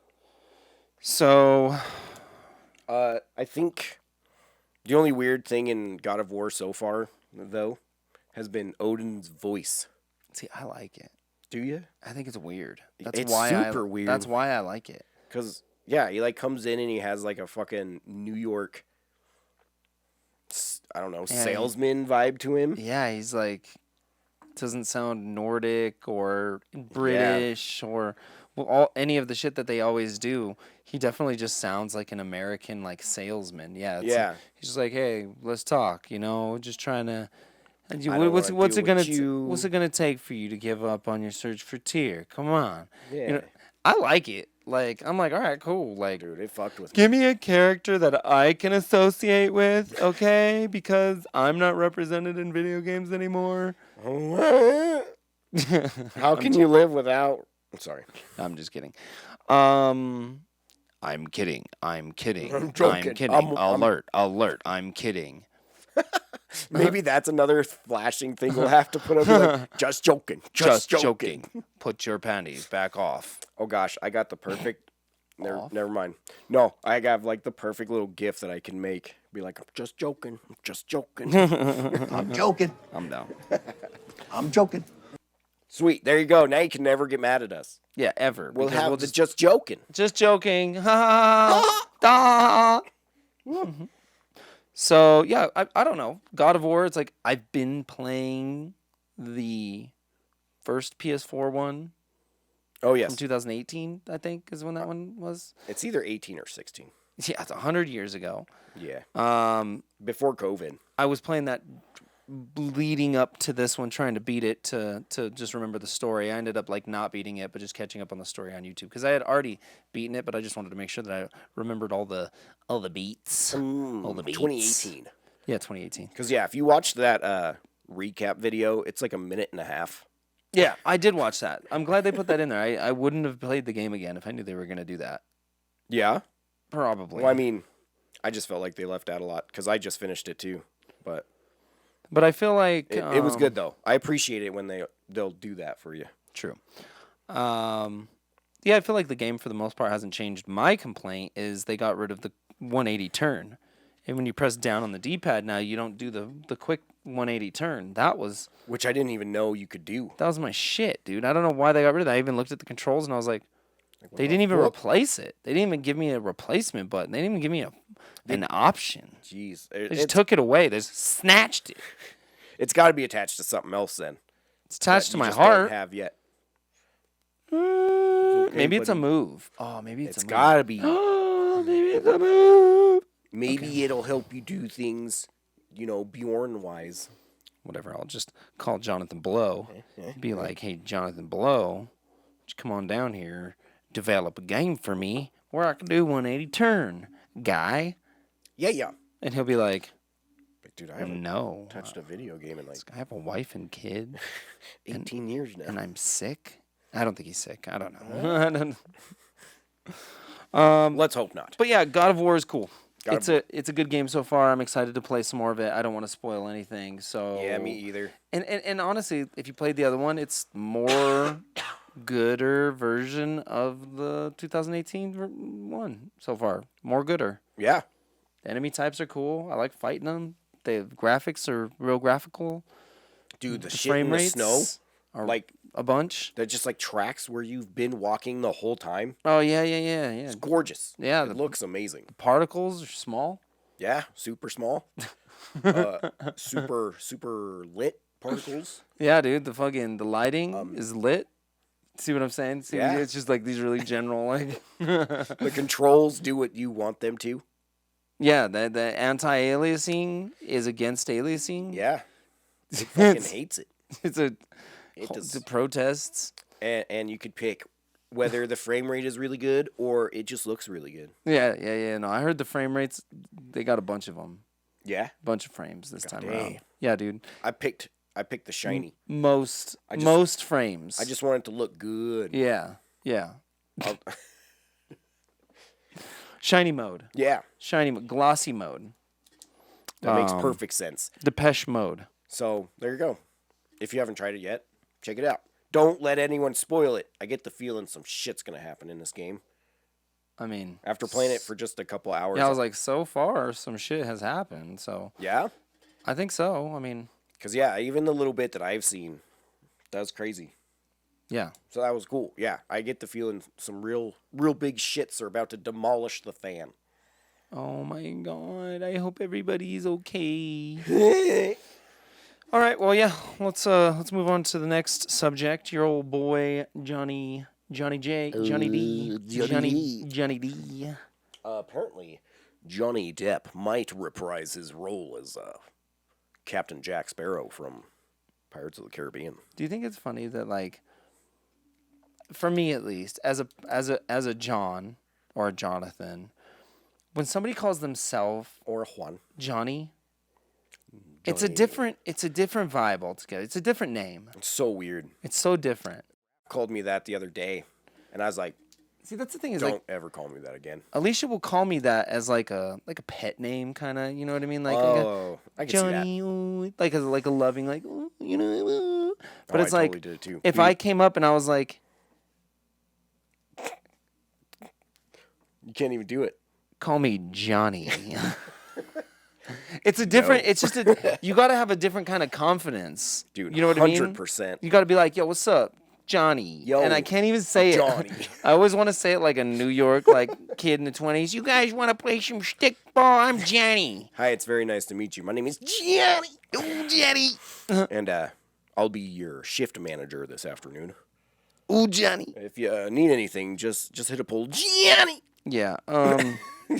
So, I think the only weird thing in God of War so far, though, has been Odin's voice. see, I like it. Do you? I think it's weird. That's It's why super weird. That's why I like it. Because, yeah, he comes in and he has a fucking New York, I don't know, salesman vibe to him. Yeah, he's doesn't sound Nordic or British or any of the shit that they always do. He definitely just sounds like an American salesman. Yeah. Yeah. He's just like, hey, let's talk. Just trying to. don't What's wanna it deal gonna with you. What's it gonna take for you to give up on your search for Tyr? Come on. Yeah. I like it. I'm like, all right, cool. Dude, it fucked with me. Give me a character that I can associate with, okay? Because I'm not represented in video games anymore. How can you live without... I'm sorry. I'm just kidding. I'm kidding. I'm kidding. I'm joking. kidding. I'm- Alert. I'm kidding. Maybe that's another flashing thing we'll have to put up. Like, just joking. Just joking. Put your panties back off. Oh gosh, I got the perfect. Never mind. No, I got like the perfect little gift that I can make. Be like, I'm just joking. I'm just joking. I'm joking. I'm down. I'm joking. Sweet. There you go. Now you can never get mad at us. Yeah, ever. We'll because have the just joking. just joking. Ha ha ha. So yeah, I don't know. God of War. It's like I've been playing the first PS4 one Oh from yes. 2018. I think is when that one was. It's either 18 or 16. Yeah, it's 100 years ago. Yeah. Before COVID. I was playing that leading up to this one, trying to beat it to just remember the story. I ended up like not beating it, but just catching up on the story on YouTube because I had already beaten it, but I just wanted to make sure that I remembered all the beats, all the beats. 2018. Yeah, 2018. Because yeah, if you watch that recap video, it's like a minute and a half. Yeah, I did watch that. I'm glad they put that in there. I wouldn't have played the game again if I knew they were gonna do that. Yeah. Probably. Well, I mean, I just felt like they left out a lot because I just finished it too, but I feel like it was good though. I appreciate it when they'll do that for you. True. Yeah, I feel like the game for the most part hasn't changed. My complaint is they got rid of the 180 turn. And when you press down on the D-pad now, you don't do the quick 180 turn. That was Which I didn't even know you could do. my shit, dude. I don't know why they got rid of that. I even looked at the controls and I was like, they didn't even replace it. They didn't even give me a replacement button. They didn't even give me an option. Jeez. They just took it away. They just snatched it. It's got to be attached to something else then. It's attached that to you my just don't heart. have yet. Maybe it's a buddy. move. Oh, maybe it's It's a move. got to be. Oh, maybe it's a move. Maybe it'll help you do things, Bjorn wise. Whatever, I'll just call Jonathan Blow. Be like, hey, Jonathan Blow, just come on down here, develop a game for me where I can do 180 turn, guy. Yeah. And he'll be like, But dude, I haven't no, touched a video game in like I have a wife and kid, 18 years now. and I'm sick. I don't think he's sick. I don't know. I don't know. Let's hope not. But yeah, God of War is cool. God of It's a good game so far. I'm excited to play some more of it. I don't want to spoil anything. So Yeah, me either. And honestly, if you played the other one, it's more gooder version of the 2018 one so far. More gooder. Yeah. The enemy types are cool. I like fighting them. The graphics are real graphical. Dude, the The shit in frame the rates snow, are like, a bunch. they're just like tracks where you've been walking the whole time. Oh yeah. It's gorgeous. Yeah, It looks amazing. Particles are small. Yeah, super small. Super lit particles. Yeah, dude. The lighting is lit. See what I'm saying? See, Yeah. it's just like these really general like. The controls do what you want them to. Yeah, the anti-aliasing is against aliasing. Yeah. It fucking hates it. It's a It it's a does. protests. And you could pick whether the frame rate is really good or it just looks really good. Yeah. No, I heard the frame rates. They got a bunch of them, Yeah. bunch of frames this time damn. around. Yeah, dude. I picked the shiny. Most just- most frames. I just want it to look good. Yeah. I'll- Shiny mode. yeah. Glossy mode. That makes perfect sense. Depeche mode. So there you go. If you haven't tried it yet, check it out. Don't let anyone spoil it. I get the feeling some shit's gonna happen in this game. I mean, After playing it for just a couple hours. yeah, I was like, so far some shit has happened. So yeah? I think so. I mean, Because, yeah, even the little bit that I've seen, that was crazy. yeah. So that was cool. Yeah, I get the feeling some real big shits are about to demolish the fan. Oh my god! I hope everybody's okay. All right. Well, yeah. Let's move on to the next subject. Your old boy Johnny D. Apparently, Johnny Depp might reprise his role as Captain Jack Sparrow from Pirates of the Caribbean. Do you think it's funny that, like, for me at least, as a John or a Jonathan, when somebody calls themselves Or Juan. Johnny, it's a different vibe altogether. It's a different name. It's so weird. It's so different. Called me that the other day, and I was like, See, that's the thing is Don't like ever call me that again. Alicia will call me that as like a pet name, kind of. You know what I mean? Like Oh, I can see that. Johnny, ooh, like a loving, like ooh, you know. Ooh. But Oh, it's I like totally did it too. if I came up and I was like, You can't even do it. call me Johnny. It's a different. It's just a. You got to have a different kind of confidence, Dude, You know what I mean? 100%. You got to be like, yo, what's up, Johnny? Yo, and I can't even say Johnny. it. I always want to say it like a New York kid in the 20s. You guys want to play some stickball? I'm Johnny. Hi, it's very nice to meet you. My name is Johnny. Ooh, Johnny. And I'll be your shift manager this afternoon. Ooh, Johnny. If you need anything, just hit a pull. Johnny. Yeah.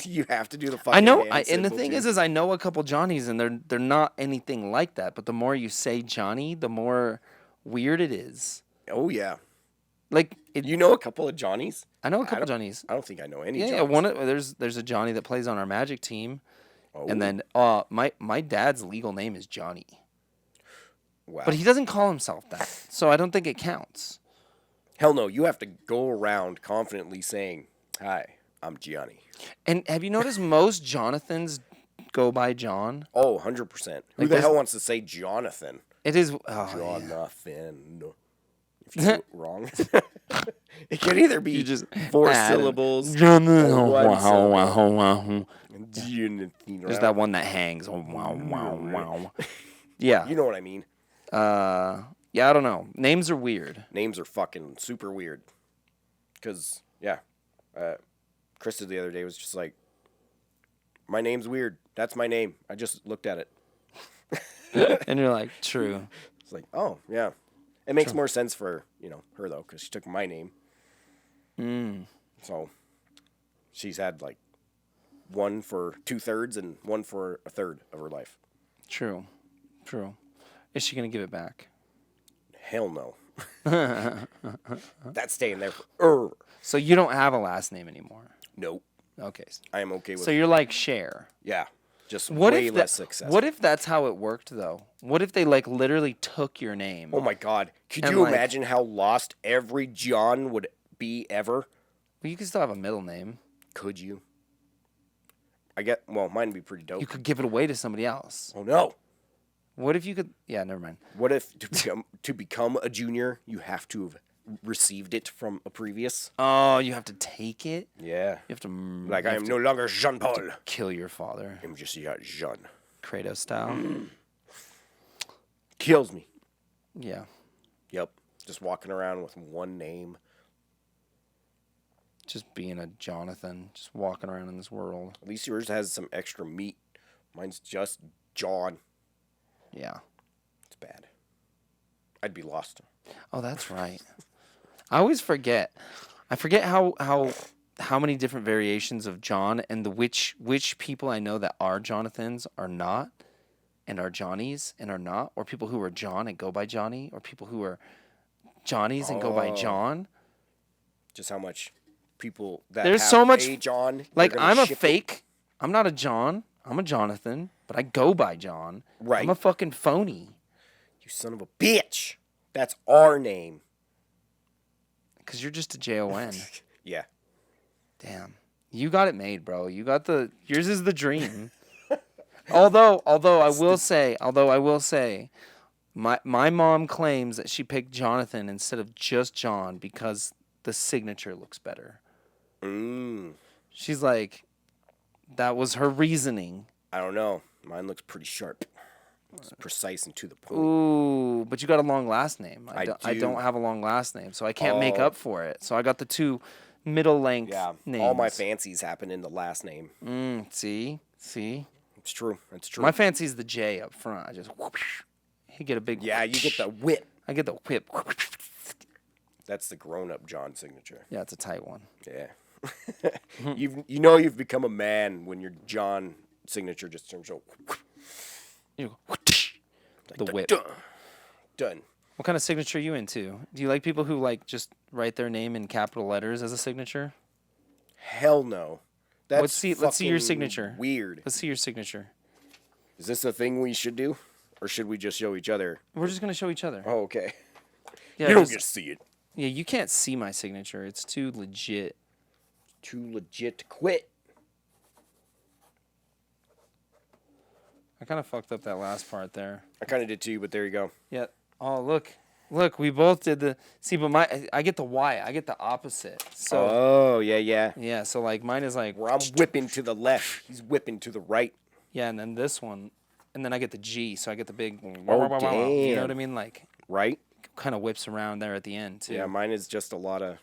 You have to do the fucking I know. hand And the symbol, thing too. is I know a couple Johnnies, and they're not anything like that. But the more you say Johnny, the more weird it is. Oh, yeah. Like You know a couple of Johnnies? I know a couple don't- Johnnies. I don't think I know any Yeah, Johnnies. there's a Johnny that plays on our Magic team, Oh, and then my dad's legal name is Johnny, wow. but he doesn't call himself that, so I don't think it counts. Hell no, you have to go around confidently saying, "Hi, I'm Gianni." And have you noticed most Jonathans go by John? Oh, 100%. Who Like the those- hell wants to say Jonathan? It is. Oh, yeah. Jonathan. If you do it wrong. It can either be just four add it. syllables Jonathan. or one Wow, syllable. wow, wow. Jonathan, There's right? that one that hangs. Oh, wow, wow, wow. Yeah. You know what I mean. Yeah, I don't know. Names are weird. Names are fucking super weird. Because, yeah. Krista the other day was just like, my name's weird. That's my name. I just looked at it. And you're like, true. It's like, oh, yeah. It makes more sense for, her, though, because she took my name. So she's had, like, one for 2/3 and one for 1/3 of her life. True. Is she going to give it back? Hell no. That's staying there forever. So you don't have a last name anymore? Nope. Okay. I am okay with So you're like Cher. Yeah. Just What way if less that, successful. What if that's how it worked though? What if they literally took your name? Oh my God. Could And, you like- imagine how lost every John would be ever? Well, you could still have a middle name. Could you? Mine would be pretty dope. You could give it away to somebody else. Oh no. What if you could? Yeah, never mind. What if to become a junior, you have to have received it from a previous? Oh, you have to take it. Yeah. You have to Like I am no longer Jean Paul. kill your father, I'm just Jean. Kratos style. Kills me. Yeah. Yep. Just walking around with one name. Just being a Jonathan, just walking around in this world. At least yours has some extra meat. Mine's just John. Yeah. It's bad. I'd be lost. Oh, that's right. I always forget. I forget how many different variations of John and which people I know that are Jonathans are not, and are Johnnies and are not, or people who are John and go by Johnny, or people who are Johnnies and go by John. Just how much people that There's have so much- a John. Like they're gonna I'm a ship it. fake. I'm not a John. I'm a Jonathan, but I go by John. Right. I'm a fucking phony. You son of a bitch. That's our name. Cause you're just a Jon. Yeah. Damn. You got it made, bro. Yours is the dream. although I will say, my mom claims that she picked Jonathan instead of just John because the signature looks better. She's like, that was her reasoning. I don't know. Mine looks pretty sharp. It's precise and to the point. Ooh, but you got a long last name. I do. don't have a long last name, so I can't make up for it. So I got the two middle length Yeah. names. All my fancies happen in the last name. See? It's true. It's true. My fancy's the J up front. I just whoosh. You get a big yeah, you get the whip. I get the whip. That's the grown-up John signature. Yeah, it's a tight one. Yeah. You've become a man when your John signature just turns out. You go, the whip. Done. What kind of signature are you into? Do you like people who just write their name in capital letters as a signature? Hell no. That's Let's see your fucking signature. Weird. Let's see your signature. Is this a thing we should do? Or should we just show each other? We're just gonna show each other. Oh, okay. Yeah, You don't just- get to see it. Yeah, you can't see my signature. It's too legit. Too legit to quit. I kind of fucked up that last part there. I kind of did too, but there you go. Yeah. Oh, look. Look, we both did the... See, but I get the Y. I get the opposite. So, Oh, yeah. yeah, so, like, mine is like... Where I'm whipping to the left, he's whipping to the right. Yeah, and then this one... And then I get the G, so I get the big... Oh, You know what damn. I mean? Like, Right? kind of whips around there at the end, too. Yeah, mine is just a lot of...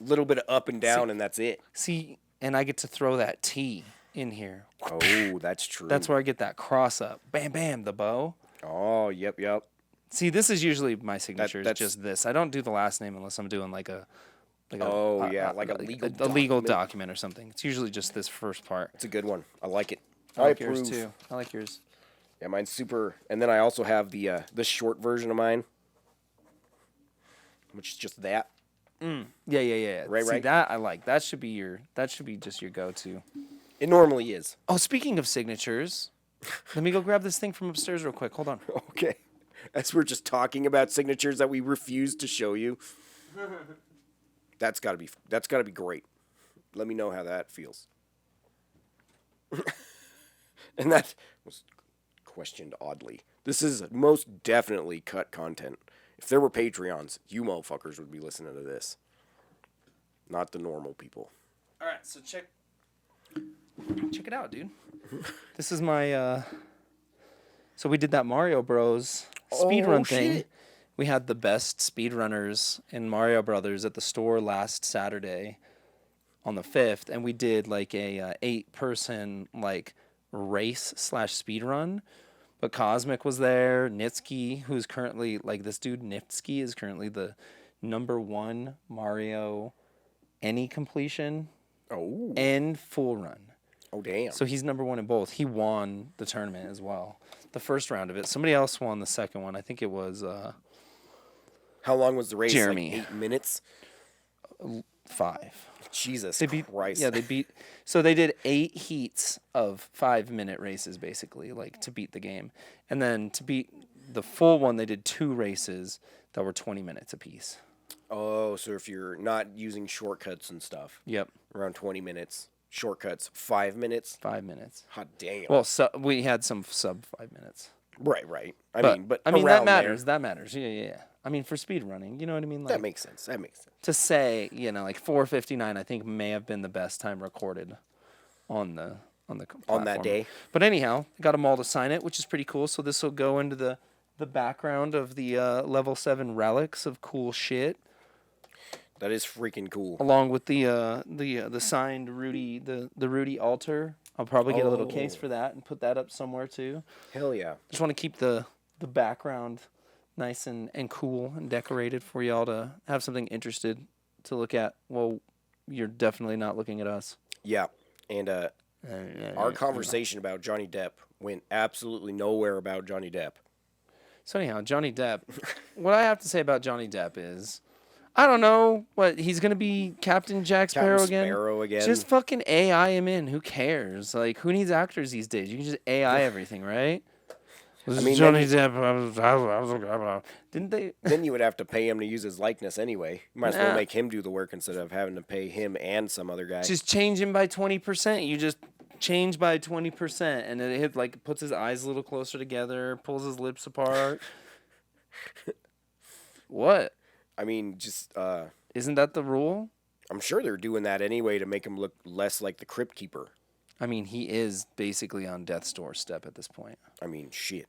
little bit of up and down, and that's it. See, and I get to throw that T in here. Oh, that's true. That's where I get that cross up. Bam, bam, the bow. Oh, yep. See, this is usually my signature. that's- Is just this. I don't do the last name unless I'm doing like a Like a legal document or something. It's usually just this first part. It's a good one. I like it. I like yours too. I like yours. Yeah, mine's super. And then I also have the short version of mine, which is just that. Yeah. Right, See, right. that I like. That should be just your go-to. It normally is. Oh, speaking of signatures, let me go grab this thing from upstairs real quick. Hold on. Okay. As we're just talking about signatures that we refuse to show you. That's gotta be great. Let me know how that feels. And that was questioned oddly. This is most definitely cut content. If there were Patreons, you motherfuckers would be listening to this. Not the normal people. All right, so check it out, dude. This is my so we did that Mario Bros speedrun thing. shit. We had the best speedrunners in Mario Brothers at the store last Saturday on the 5th, and we did like a 8-person like race / speedrun. But Cosmic was there, Nitsky, who's currently like this dude Nitsky is currently the #1 Mario any completion Oh. and full run. Oh damn. So he's #1 in both. He won the tournament as well. The first round of it. Somebody else won the second one. I think it was How long was the race? Jeremy. Like 8 minutes? 5. Jesus They beat Christ. Yeah, they beat so they did 8 heats of 5-minute races basically, like to beat the game. And then to beat the full one, they did 2 races that were 20 minutes apiece. Oh, so if you're not using shortcuts and stuff, Yep. around 20 minutes. Shortcuts, 5 minutes. 5 minutes. Hot damn. Well, we had some sub 5 minutes. right. I mean that that matters. That matters. Yeah. I mean, for speed running, you know what I mean? Like, That makes sense. to say, like 4:59, I think may have been the best time recorded on the platform. day. But anyhow, got them all to sign it, which is pretty cool. So this will go into the background of the level 7 relics of cool shit, That is freaking cool. along with the signed Rudy the Rudy altar. I'll probably get a little case for that and put that up somewhere too. Hell yeah. Just want to keep the background nice and cool and decorated for y'all to have something interested to look at. Well, you're definitely not looking at us. Yeah. And our conversation about Johnny Depp went absolutely nowhere about Johnny Depp. So anyhow, Johnny Depp. What I have to say about Johnny Depp is, I don't know what he's gonna be Captain Jack Sparrow Captain again. Sparrow again. Just fucking AI him in. Who cares? Like, who needs actors these days? You can just AI everything, right? This mean, is Johnny Depp. Didn't they? Then you would have to pay him to use his likeness anyway. You might as well Nah. make him do the work instead of having to pay him and some other guy. Just change him by 20%. You just change by 20%, and it puts his eyes a little closer together, pulls his lips apart. What? I mean, just Isn't that the rule? I'm sure they're doing that anyway to make him look less like the Crypt Keeper. I mean, he is basically on death's doorstep at this point. I mean, shit.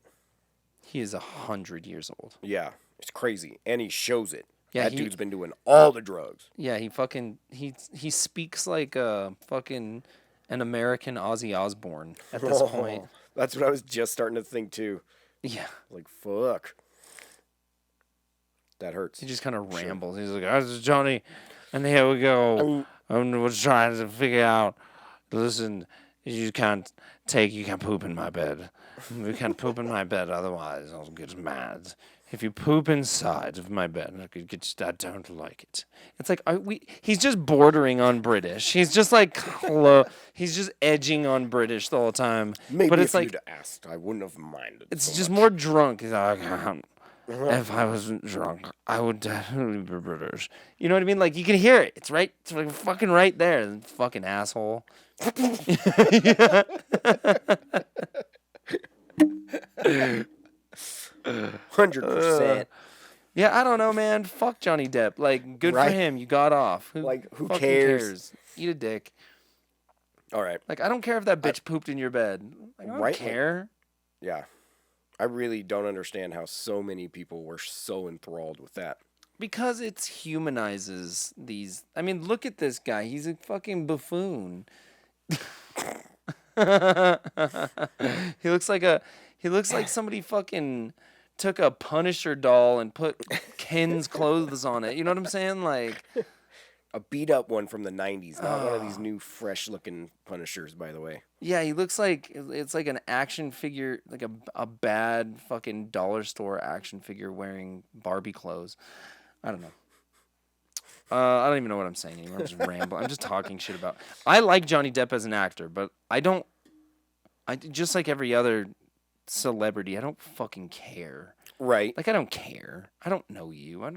He is 100 years old. Yeah, it's crazy, and he shows it. Yeah, that he- dude's been doing all the drugs. Yeah, he speaks like a fucking an American Ozzy Osbourne at this point. That's what I was just starting to think too. Yeah, Like, fuck. That hurts. he just kind of rambles. He's like, "This is Johnny," and here we go. We're trying to figure out. Listen, you can't poop in my bed. You can't poop in my bed, otherwise I'll get mad. If you poop inside of my bed, I don't like it. It's like, he's just bordering on British. He's just like, he's just edging on British the whole time. Maybe but if it's like, you'd asked, I wouldn't have minded. it's so just much. more drunk. He's like, If I wasn't drunk, I would definitely be British. You know what I mean? Like, you can hear it. It's right. It's like fucking right there. Fucking asshole. 100%. Yeah, I don't know, man. Fuck Johnny Depp. Like, good Right. for him. You got off. Like, who fucking cares? Eat a dick. All right. Like, I don't care if that bitch pooped in your bed. Like, I don't Right, like- care. Yeah. I really don't understand how so many people were so enthralled with that. Because it humanizes these. I mean, look at this guy. He's a fucking buffoon. He looks like somebody fucking took a Punisher doll and put Ken's clothes on it. You know what I'm saying? Like, A beat up one from the 90s, not one of these new fresh looking Punishers, by the way. yeah, he looks like it's like an action figure, like a bad fucking dollar store action figure wearing Barbie clothes. I don't know. I don't even know what I'm saying anymore. I'm just rambling. I'm just talking shit about. I like Johnny Depp as an actor, but I just like every other celebrity. I don't fucking care. Right. Like, I don't care. I don't know you. I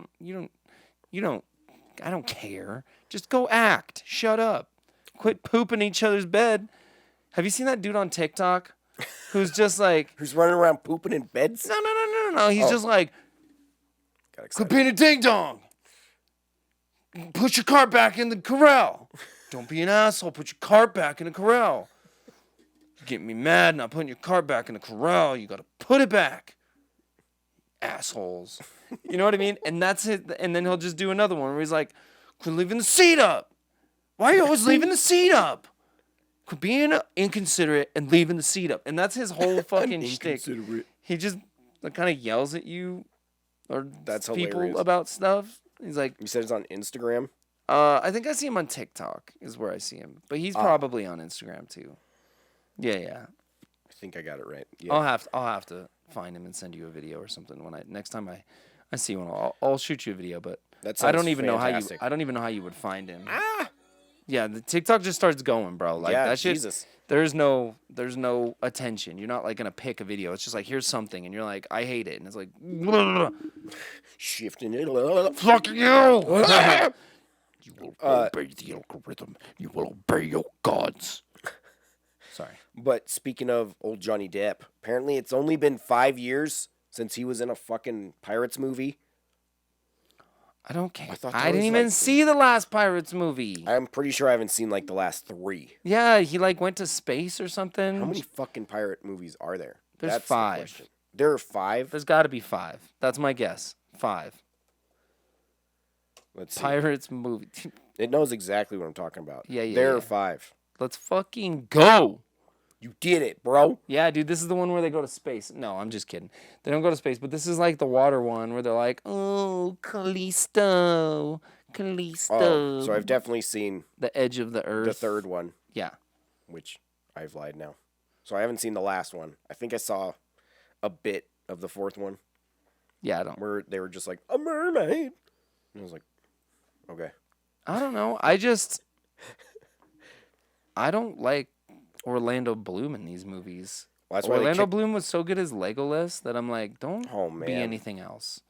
don't care. Just go act. Shut up. Quit pooping each other's bed. Have you seen that dude on TikTok who's just like, Who's running around pooping in beds? no. He's just like, Got quit excited. being a ding dong. Put your cart back in the corral. Don't be an asshole. Put your cart back in the corral. You get me mad not putting your cart back in the corral. You gotta put it back. Assholes. You know what I mean? And that's it. And then he'll just do another one where he's like, quit leaving the seat up. Why are you always leaving the seat up? Quit being inconsiderate and leaving the seat up. And that's his whole fucking shtick. He just kind of yells at you or That's people hilarious. about stuff. He's like, You said it's on Instagram? I think I see him on TikTok is where I see him, but he's probably on Instagram too. Yeah. I think I got it right. Yeah. I'll have to find him and send you a video or something when next time I see one. I'll shoot you a video, but That I don't sounds even fantastic. know how you would find him. Yeah, the TikTok just starts going, bro. Like Yeah, that shit. Jesus. There's no attention. You're not like gonna pick a video. It's just like, here's something, and you're like, I hate it, and it's like, Shifting it. Fuck you! You will obey the algorithm. You will obey your gods. sorry. But speaking of old Johnny Depp, apparently it's only been 5 years since he was in a fucking Pirates movie. I don't care. thought I that didn't was, even like, see the last Pirates movie. I'm pretty sure I haven't seen like the last 3. Yeah, he like went to space or something. How many fucking pirate movies are there? There's That's the 5. question. There are 5? There's got to be 5. That's my guess. 5. Let's see. Pirates movie. It knows exactly what I'm talking about. Yeah, There yeah. are 5. Let's fucking go. You did it, bro. Yeah, dude, this is the one where they go to space. No, I'm just kidding. They don't go to space, but this is like the water one where they're like, oh, Callisto. Oh, so I've definitely seen the edge of the earth. the 3rd one, Yeah. which I've lied now. So I haven't seen the last one. I think I saw a bit of the 4th one Yeah, I don't. where they were just like, a mermaid. And I was like, okay. I don't know. I don't like Orlando Bloom in these movies. Well, that's why they Orlando kick- Bloom was so good as Legolas that I'm like, don't Oh, be man. anything else.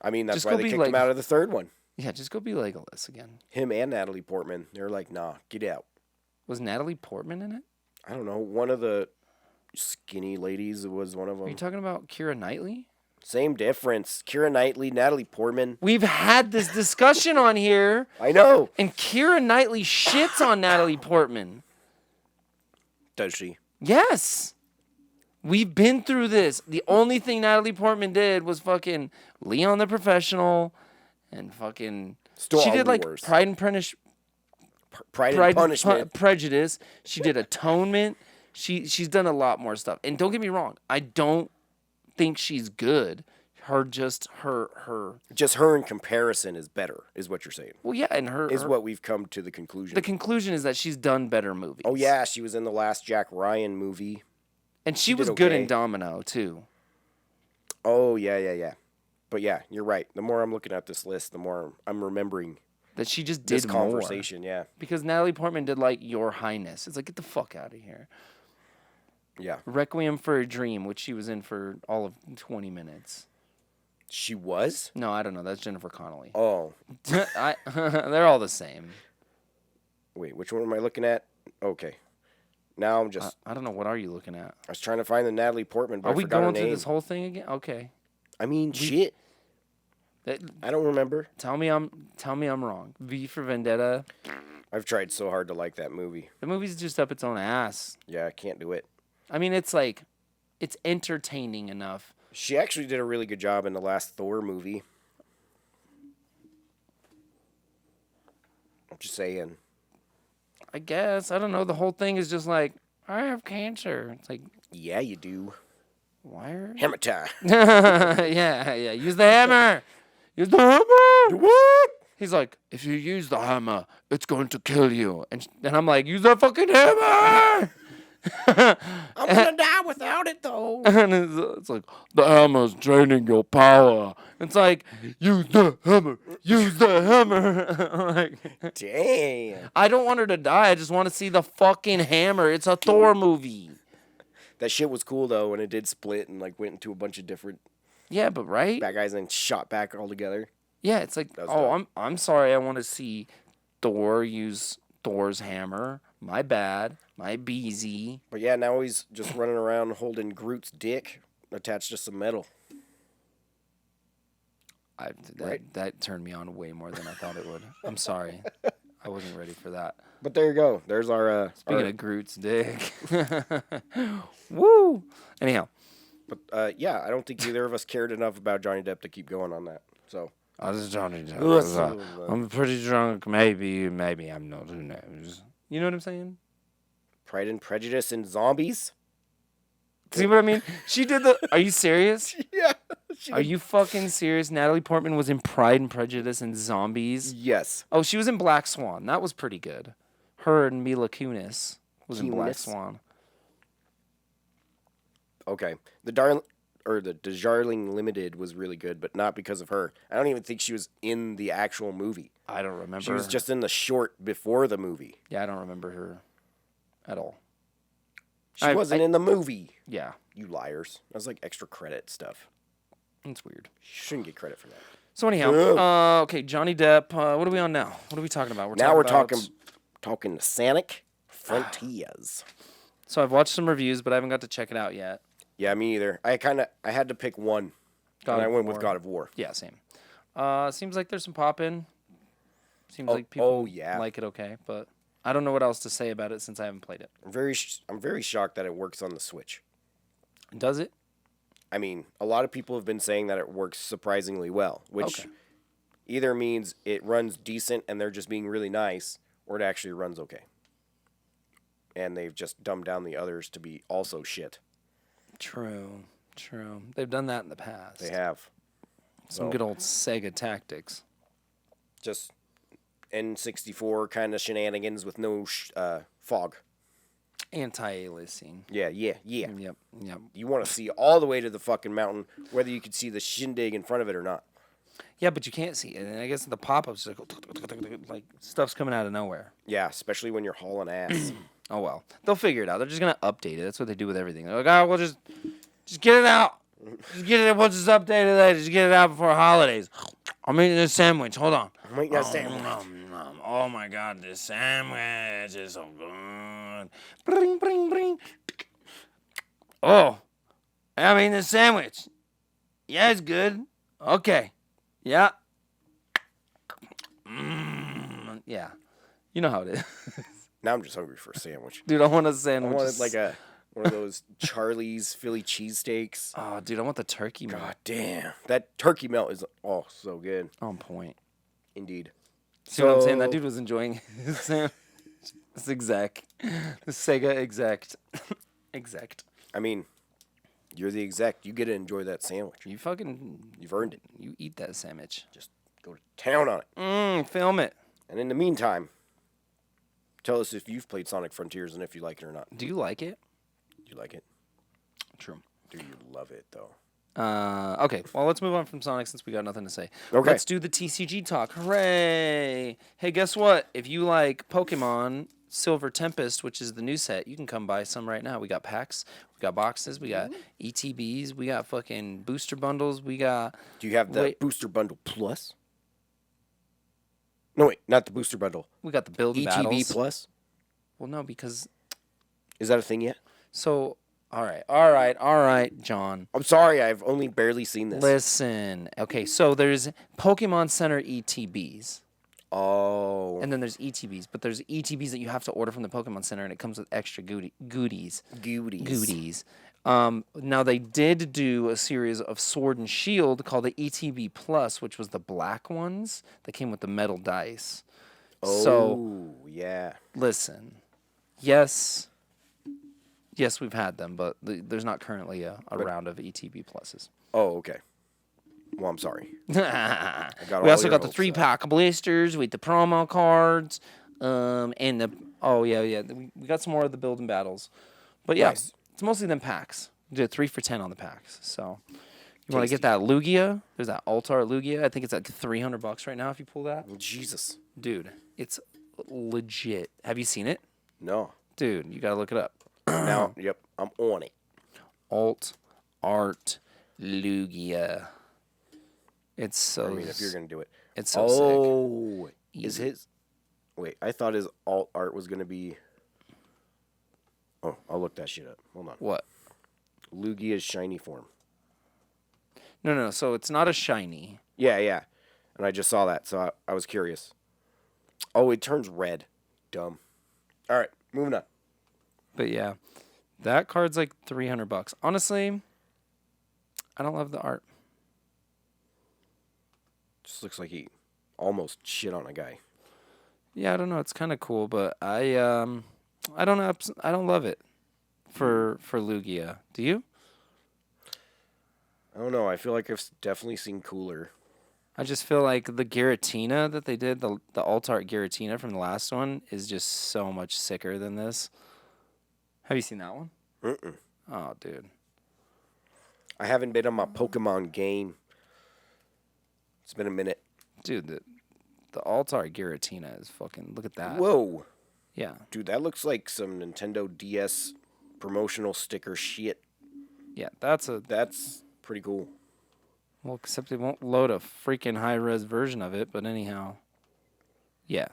I mean, that's Just why go they be kicked like- him out of the 3rd one. Yeah, just go be Legolas again. Him and Natalie Portman. They're like, nah, get out. Was Natalie Portman in it? I don't know. One of the skinny ladies was one of Are you them. talking about Keira Knightley? Same difference. Keira Knightley, Natalie Portman. We've had this discussion on here, I know. and Keira Knightley shits on Natalie Portman. Does she? Yes. We've been through this. The only thing Natalie Portman did was fucking Leon the Professional and fucking... Still she all did the like worst. Pride and Punish... Pride and Pride Punishment. Prejudice. She did Atonement. She's done a lot more stuff. And don't get me wrong, I don't think she's good. Her Just her in comparison is better, is what you're saying. well, yeah, and Is her what we've come to the conclusion. the conclusion is that she's done better movies. Oh yeah, she was in the last Jack Ryan movie. and she did was good in okay. Domino too. Oh yeah. But yeah, you're right. The more I'm looking at this list, the more I'm remembering That she just did this more. conversation. Yeah, Because Natalie Portman did like Your Highness. It's like, get the fuck out of here. yeah. Requiem for a Dream, which she was in for all of 20 minutes. She was? No, I don't know. That's Jennifer Connelly. Oh. They're all the same. Wait, which one am I looking at? Okay. Now I'm just... I don't know. What are you looking at? I was trying to find the Natalie Portman, but Are I we forgot her going name. through this whole thing again? Okay. I mean, shit. I don't remember. Tell me I'm wrong. V for Vendetta. I've tried so hard to like that movie. The movie's just up its own ass. Yeah, I can't do it. I mean, it's like, it's entertaining enough. She actually did a really good job in the last Thor movie. I'm just saying. I guess. I don't know. The whole thing is just like, I have cancer. It's like, Yeah, you do. why? Hammer time. Yeah. Use the hammer. Use the hammer. What? He's like, if you use the hammer, it's going to kill you. And I'm like, use the fucking hammer. I'm gonna die without it, though. And it's like, the hammer's draining your power. It's like, use the hammer. Use the hammer. Like, Damn. I don't want her to die. I just want to see the fucking hammer. It's a Thor movie. That shit was cool, though, when it did split and, like, went into a bunch of different Yeah, but right? bad guys and then shot back all together. Yeah, it's like, was oh, dope. I'm sorry. I want to see Thor use Thor's hammer. My bad. My BZ. But yeah, now he's just running around holding Groot's dick attached to some metal. That turned me on way more than I thought it would. I'm sorry. I wasn't ready for that. But there you go. There's our... Speaking of Groot's dick. Woo! Anyhow. But yeah, I don't think either of us cared enough about Johnny Depp to keep going on that. So... I was Johnny Depp. I'm pretty drunk. Maybe I'm not. Who knows? You know what I'm saying? Pride and Prejudice and Zombies? See what I mean? She did the... Are you serious? Yeah. Are you fucking serious? Natalie Portman was in Pride and Prejudice and Zombies. Yes. Oh, she was in Black Swan. That was pretty good. Her and Mila Kunis was in Black Kunis? Swan. Okay. The Darjeeling Limited was really good, but not because of her. I don't even think she was in the actual movie. I don't remember. She was just in the short before the movie. Yeah, I don't remember her at all. She wasn't in the movie. Yeah, You liars. That was like extra credit stuff. it's weird. You shouldn't get credit for that. So anyhow, okay, Johnny Depp. What are we on now? What are we talking about? Now we're about- talking Sonic Frontiers. So I've watched some reviews, but I haven't got to check it out yet. Yeah, me either. I had to pick one. And I went with God of War. Yeah, same. Seems like there's some pop in. Seems like people like it okay, but I don't know what else to say about it since I haven't played it. I'm very shocked that it works on the Switch. Does it? I mean, a lot of people have been saying that it works surprisingly well, which either means it runs decent and they're just being really nice, or it actually runs okay. And they've just dumbed down the others to be also shit. True. They've done that in the past. They have. Some good old Sega tactics. Just N64 kind of shenanigans with no fog. Anti-aliasing. Yeah. Yep. You want to see all the way to the fucking mountain, whether you could see the shindig in front of it or not. Yeah, but you can't see it. And I guess the pop-ups like stuff's coming out of nowhere. Yeah, especially when you're hauling ass. Oh well, they'll figure it out. They're just gonna update it. That's what they do with everything. They're like, oh, we'll just get it out. Just get it once it's updated later. Just get it out before holidays. I'm eating this sandwich. Hold on. I'm eating that sandwich. Oh my God, this sandwich is so good. Bring, bring, bring. Oh, I'm eating this sandwich. Yeah, it's good. Okay. Yeah. Yeah. You know how it is. Now I'm just hungry for a sandwich. Dude, I want a I sandwich. wanted like one of those Charlie's Philly cheesesteaks. Oh, dude, I want the turkey melt. God damn. That turkey melt is so good. On point. Indeed. See what I'm saying? That dude was enjoying his sandwich. This exec. The Sega exec. Exec. I mean, you're the exec. You get to enjoy that sandwich. You fucking... You've earned it. You eat that sandwich. Just go to town on it. Film it. And in the meantime, tell us if you've played Sonic Frontiers and if you like it or not. Do you like it? Do you like it? True. Do you love it, though? Okay, well, let's move on from Sonic since we got nothing to say. Okay. Let's do the TCG talk. Hooray! Hey, guess what? If you like Pokemon Silver Tempest, which is the new set, you can come buy some right now. We got packs, we got boxes, we got ETBs, we got fucking booster bundles, we got. Do you have the Booster Bundle Plus? No, wait, not the Booster Bundle. We got the build ETB battles. Plus? Well, no, because Is that a thing yet? so. All right, John. I'm sorry, I've only barely seen this. Listen. Okay, so there's Pokemon Center ETBs. Oh. And then there's ETBs, but there's ETBs that you have to order from the Pokemon Center, and it comes with extra goodies. Goodies. Now they did do a series of Sword and Shield called the ETB Plus, which was the black ones that came with the metal dice. Oh, So yeah. listen, yes, we've had them, but there's not currently a round of ETB Pluses. Oh, okay. Well, I'm sorry. We all also your got the hopes 3-pack blisters with the promo cards, and the we got some more of the build and battles, but yeah, Nice. it's mostly them packs. We did 3 for $10 on the packs. So you want to get that Lugia? There's that Altar Lugia. I think it's like $300 right now if you pull that. Jesus. Dude, it's legit. Have you seen it? No. Dude, you gotta look it up. Now, yep, I'm on it. Alt Art Lugia. It's so. I mean, if you're going to do it. It's so sick. Oh, is Easy. his. Wait, I thought his alt art was going to be. Oh, I'll look that shit up. Hold on. What? Lugia's shiny form. No. So it's not a shiny. Yeah, yeah. And I just saw that, so I was curious. Oh, it turns red. Dumb. All right, moving on. But yeah, that card's like $300. Honestly, I don't love the art. Just looks like he almost shit on a guy. Yeah, I don't know. It's kind of cool, but I don't know. I don't love it for Lugia. Do you? I don't know. I feel like I've definitely seen cooler. I just feel like the Giratina that they did, the alt art Giratina from the last one, is just so much sicker than this. Have you seen that one? Mm-mm. Oh, dude. I haven't been on my Pokemon game. It's been a minute. Dude, the alt art Giratina is fucking. Look at that. Whoa. Yeah. Dude, that looks like some Nintendo DS promotional sticker shit. Yeah, That's pretty cool. well, except it won't load a freaking high res version of it. But anyhow, yeah.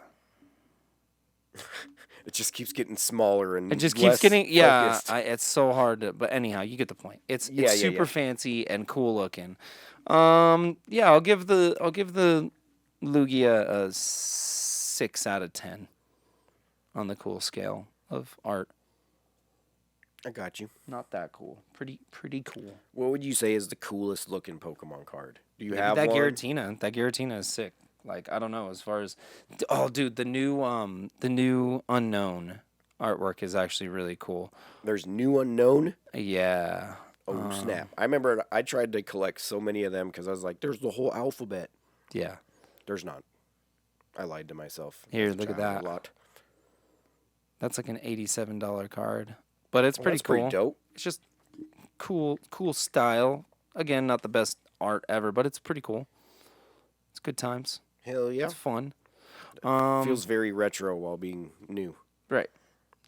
It just keeps getting smaller and It just less keeps getting focused. it's so hard to. But anyhow, you get the point. It's Yeah, yeah, super yeah. fancy and cool looking. Yeah, I'll give the Lugia a 6 out of 10 on the cool scale of art. I got you. Not that cool. Pretty cool. What would you say is the coolest looking Pokemon card? Do you Maybe have that one? Giratina. That Giratina is sick. Like, I don't know, as far as oh dude, the new Unknown artwork is actually really cool. There's New Unknown. Yeah. Oh snap! I remember I tried to collect so many of them because I was like, "There's the whole alphabet." Yeah. There's not. I lied to myself. Here, as a look at child that. A lot. That's like an $87 card. But it's pretty That's cool. pretty dope. It's just cool style. Again, not the best art ever, but it's pretty cool. It's good times. Hell yeah! It's fun. Feels very retro while being new. Right.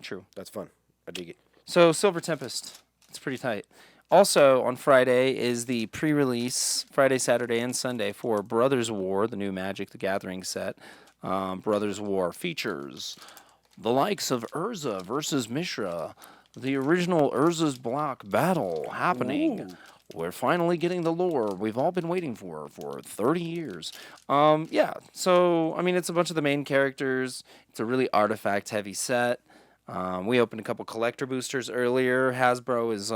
True. That's fun. I dig it. So Silver Tempest, it's pretty tight. Also on Friday is the pre-release, Friday, Saturday, and Sunday for Brothers War, the new Magic the Gathering set. Brothers War features the likes of Urza versus Mishra, the original Urza's Block battle happening. We're finally getting the lore we've all been waiting for 30 years. Yeah, so, I mean, it's a bunch of the main characters. It's a really artifact-heavy set. We opened a couple collector boosters earlier. Hasbro is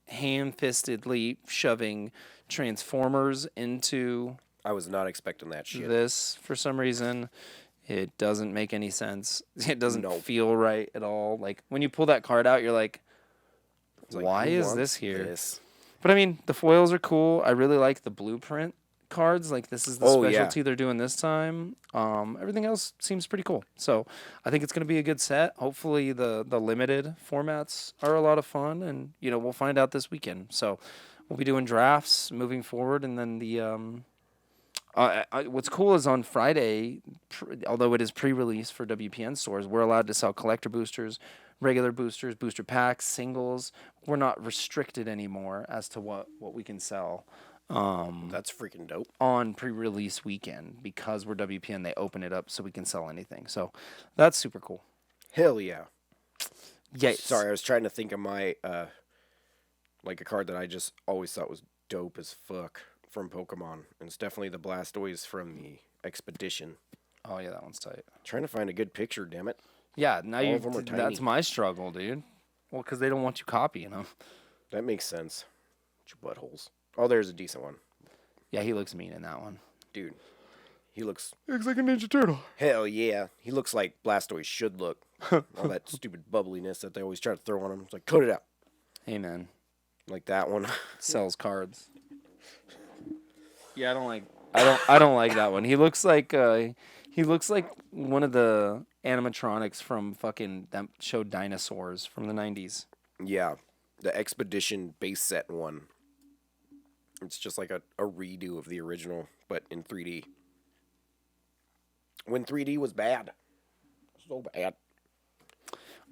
ham-fistedly shoving Transformers into I was not expecting that shit. this for some reason. It doesn't make any sense. It doesn't No. feel right at all. Like, when you pull that card out, you're like, It's like, why who is wants this here? this? But I mean, the foils are cool. I really like the blueprint cards. Like, this is the Oh, yeah. specialty they're doing this time. Everything else seems pretty cool. So I think it's going to be a good set. Hopefully the limited formats are a lot of fun, and we'll find out this weekend. So we'll be doing drafts moving forward, and then the What's cool is on Friday, although it is pre-release for WPN stores, we're allowed to sell collector boosters, regular boosters, booster packs, singles. We're not restricted anymore as to what we can sell That's freaking dope. on pre-release weekend because we're WPN. They open it up so we can sell anything. So that's super cool. Hell yeah. Yeah. Sorry, I was trying to think of my like a card that I just always thought was dope as fuck from Pokemon. And it's definitely the Blastoise from the Expedition. Oh yeah, that one's tight. Trying to find a good picture, damn it. Yeah. Now All of them are that's tiny. my struggle, dude. Well, because they don't want you copying them. That makes sense. Your buttholes. Oh, there's a decent one. Yeah, he looks mean in that one. Dude, he looks Looks like a Ninja Turtle. hell yeah. He looks like Blastoise should look. All that stupid bubbliness that they always try to throw on him. It's like, cut it out. Hey man, Like that one. sells cards. Yeah, I don't like that one. He looks like one of the animatronics from fucking that show Dinosaurs from the 90s. Yeah. The Expedition base set one. It's just like a redo of the original, but in 3D. When 3D was bad. So bad.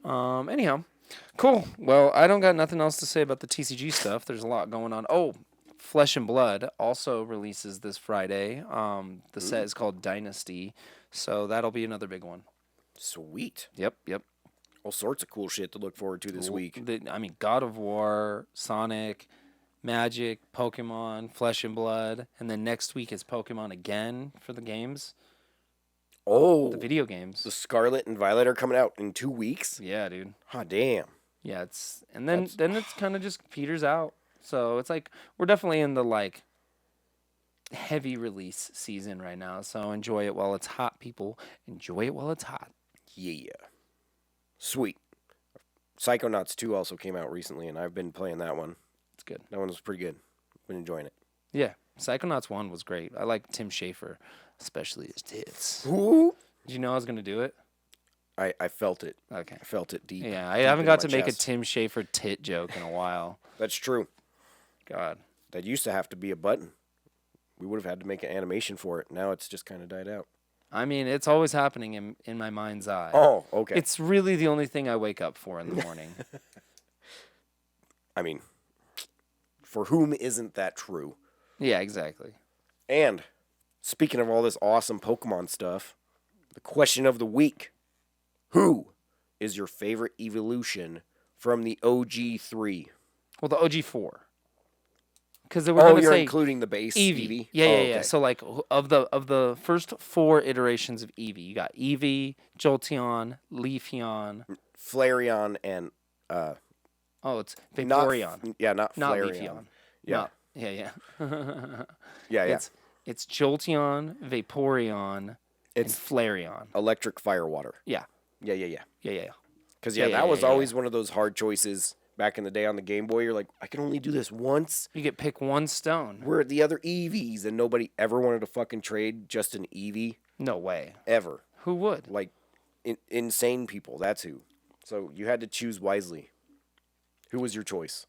Anyhow, cool. Well, I don't got nothing else to say about the TCG stuff. There's a lot going on. Oh, Flesh and Blood also releases this Friday. The set is called Dynasty, so that'll be another big one. Sweet. Yep. All sorts of cool shit to look forward to this week. I mean, God of War, Sonic, Magic, Pokemon, Flesh and Blood, and then next week is Pokemon again for the games, Oh, the video games. the Scarlet and Violet are coming out in 2 weeks? Yeah, dude. Ah, damn. Yeah, then it's kind of just peters out. So it's like we're definitely in the like heavy release season right now. So enjoy it while it's hot, people. Enjoy it while it's hot. Yeah. Sweet. Psychonauts 2 also came out recently, and I've been playing that one. It's good. That one was pretty good. Been enjoying it. Yeah, Psychonauts 1 was great. I like Tim Schafer, especially his tits. Ooh. Did you know I was gonna do it? I felt it. Okay. I felt it deep. Yeah, I deep haven't in got my to make a chest. Tim Schafer tit joke in a while. That's true. God. That used to have to be a button. We would have had to make an animation for it. Now it's just kind of died out. I mean, it's always happening in my mind's eye. Oh, okay. It's really the only thing I wake up for in the morning. I mean, for whom isn't that true? Yeah, exactly. And speaking of all this awesome Pokemon stuff, the question of the week: who is your favorite evolution from the OG3? Well, the OG4. Because they were Oh, gonna you're say including the base Eevee. Eevee? Yeah, Oh, yeah. okay. So like of the first 4 iterations of Eevee, you got Eevee, Jolteon, Leafeon. Flareon and Oh, it's not Vaporeon, not not Flareon. Leafeon. Yeah. Not- yeah. Yeah, yeah. It's Jolteon, Vaporeon, It's and Flareon. Electric Firewater. Yeah. Yeah, yeah, yeah. Yeah. Because Yeah, that was yeah. always one of those hard choices back in the day on the Game Boy. You're like, I can only do this once. You get pick one stone. We're the other Eevees, and nobody ever wanted to fucking trade just an Eevee No way. ever. Who would? Like insane people. That's who. So you had to choose wisely. Who was your choice?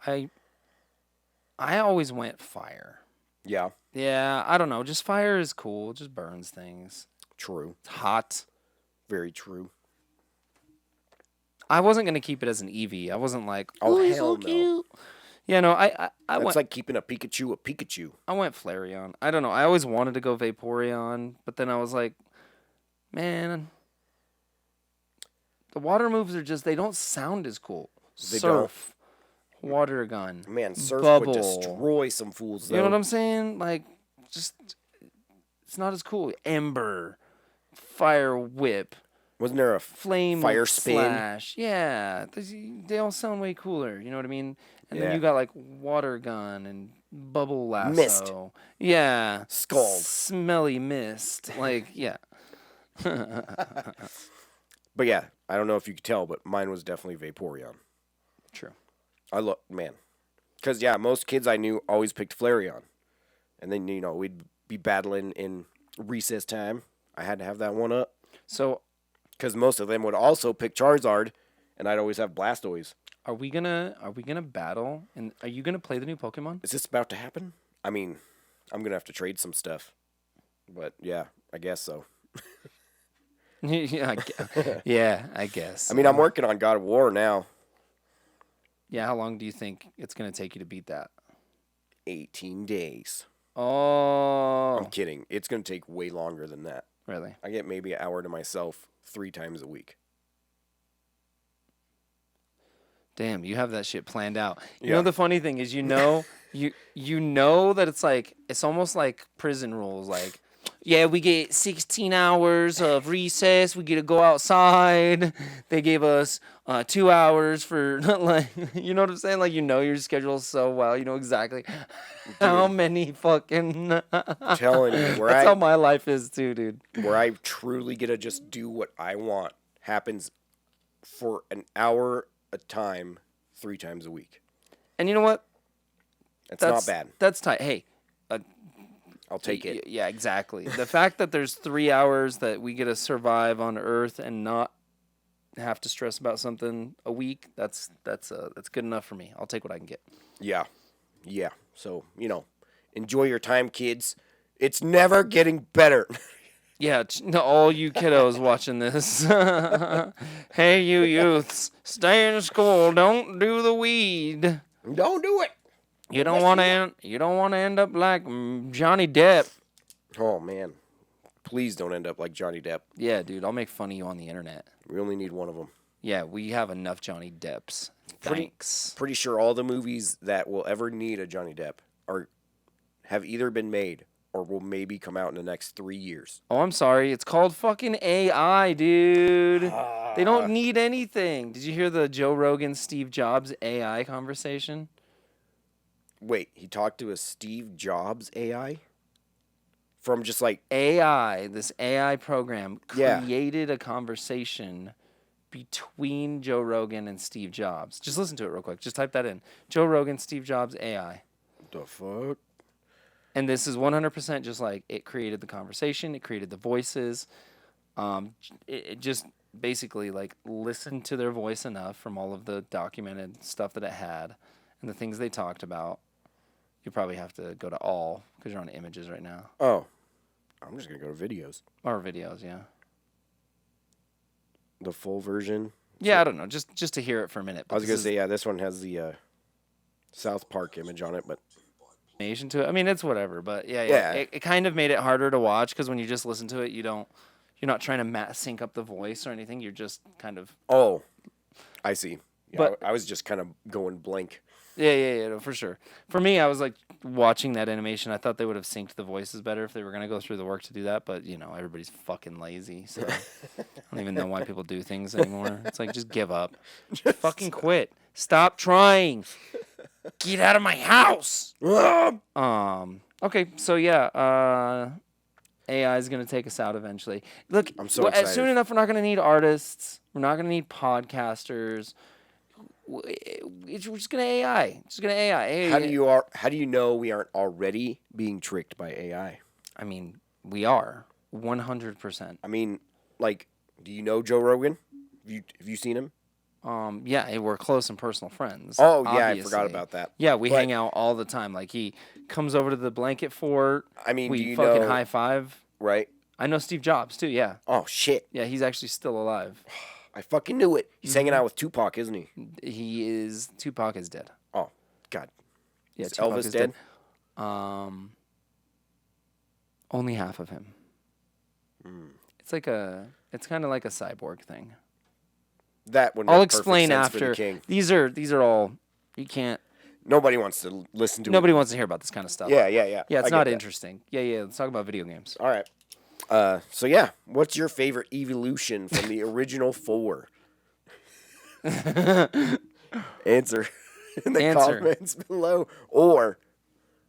I always went fire. Yeah, Yeah, I don't know. Just fire is cool. It just burns things. true. It's hot. Very true. I wasn't gonna keep it as an Eevee. I wasn't like, Oh, he's hell so no. cute. Yeah, no, I That's went like keeping a Pikachu. I went Flareon. I don't know. I always wanted to go Vaporeon, but then I was like, man, the water moves are just they don't sound as cool. They don't. Surf, water gun, Man, Surf Bubble. would destroy some fools, though. You know what I'm saying? Like, just it's not as cool. Ember, Fire Whip, Wasn't there a Flame Fire Spin? Slash. Yeah, they all sound way cooler. You know what I mean? And then Yeah. you got like Water Gun and Bubble Lasso. Mist. Yeah. Scald. Smelly Mist. Like, yeah. But yeah, I don't know if you could tell, but mine was definitely Vaporeon. True. I look, man. Because, yeah, most kids I knew always picked Flareon. And then, we'd be battling in recess time. I had to have that one up. So Because most of them would also pick Charizard, and I'd always have Blastoise. Are we gonna battle? And are you gonna play the new Pokemon? Is this about to happen? I mean, I'm gonna have to trade some stuff, but yeah, I guess so. Yeah, I guess. I mean, I'm working on God of War now. Yeah, how long do you think it's gonna take you to beat that? 18 days. Oh, I'm kidding. It's gonna take way longer than that. really? I get maybe an hour to myself 3 times a week. Damn, you have that shit planned out. You Yeah. know the funny thing is, you know that it's almost like prison rules. Like, yeah, we get 16 hours of recess. We get to go outside. They gave us 2 hours for like, you know what I'm saying? Like, you know your schedule so well. You know exactly how many fucking. I'm telling you, That's how my life is too, dude. where I truly get to just do what I want happens for an hour a time 3 times a week. And you know what? It's not bad. That's tight. Hey. I'll take it. Yeah, exactly. The fact that there's 3 hours that we get to survive on Earth and not have to stress about something a week, that's good enough for me. I'll take what I can get. Yeah. Yeah. So, enjoy your time, kids. It's never getting better. Yeah, all you kiddos watching this. Hey, you youths, stay in school. Don't do the weed. Don't do it. You don't want to end up like Johnny Depp. Oh, man. Please don't end up like Johnny Depp. Yeah, dude, I'll make fun of you on the internet. We only need one of them. Yeah, we have enough Johnny Depps. Thanks. Pretty sure all the movies that will ever need a Johnny Depp have either been made or will maybe come out in the next 3 years. Oh, I'm sorry. It's called fucking AI, dude. They don't need anything. Did you hear the Joe Rogan, Steve Jobs AI conversation? Wait, he talked to a Steve Jobs AI? From just like... AI, this AI program, Yeah. created a conversation between Joe Rogan and Steve Jobs. Just listen to it real quick. Just type that in. Joe Rogan, Steve Jobs, AI. The fuck? And this is 100% just like it created the conversation. It created the voices. It just basically like listened to their voice enough from all of the documented stuff that it had and the things they talked about. You probably have to go to all because you're on images right now. Oh. I'm just going to go to videos. Or videos, yeah. The full version. Yeah, I don't know. Just to hear it for a minute. I was going to say, yeah, this one has the South Park image on it, but... Nation to it. I mean, it's whatever, but yeah. Yeah. It kind of made it harder to watch because when you just listen to it, you're not trying to sync up the voice or anything. You're just kind of... Oh, I see. Yeah, But- I was just kind of going blank. Yeah, no, for sure. For me, I was like watching that animation. I thought they would have synced the voices better if they were going to go through the work to do that. But, everybody's fucking lazy. So I don't even know why people do things anymore. It's like, just give up. Fucking quit. Stop trying. Get out of my house. Okay, so yeah, AI is going to take us out eventually. Look, I'm so excited. soon enough, we're not going to need artists. We're not going to need podcasters. We're just gonna AI. Just gonna AI. Hey, How do you know we aren't already being tricked by AI? I mean, we are 100%. I mean, like, do you know Joe Rogan? Have you seen him? Yeah, hey, we're close and personal friends. Oh yeah, I forgot obviously. about that. Yeah, we But- hang out all the time. Like he comes over to the blanket fort. I mean, we do you fucking know- high five. Right? I know Steve Jobs too. Yeah, Oh shit! yeah, he's actually still alive. I fucking knew it. He's hanging Mm-hmm. out with Tupac, isn't he? Tupac is dead. Oh God. Yeah, Is Tupac Elvis is dead? Only half of him. It's kind of like a cyborg thing. That would. I'll make perfect explain sense for the after. king. These are all you can't. Nobody wants to listen to. Nobody wants to hear about this kind of stuff. Yeah. Yeah, I it's get not that. interesting. Yeah. Let's talk about video games. All right. So yeah, what's your favorite evolution from the original 4? Answer in the Answer. comments below, or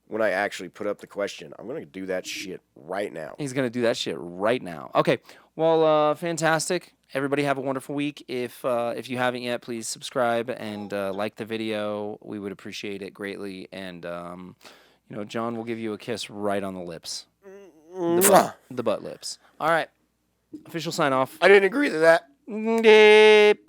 when I actually put up the question, I'm gonna do that shit right now. He's gonna do that shit right now. Okay. Well, fantastic. Everybody have a wonderful week. If you haven't yet, please subscribe and like the video. We would appreciate it greatly. And John will give you a kiss right on the lips. The butt lips. All right. Official sign off. I didn't agree to that. Deep.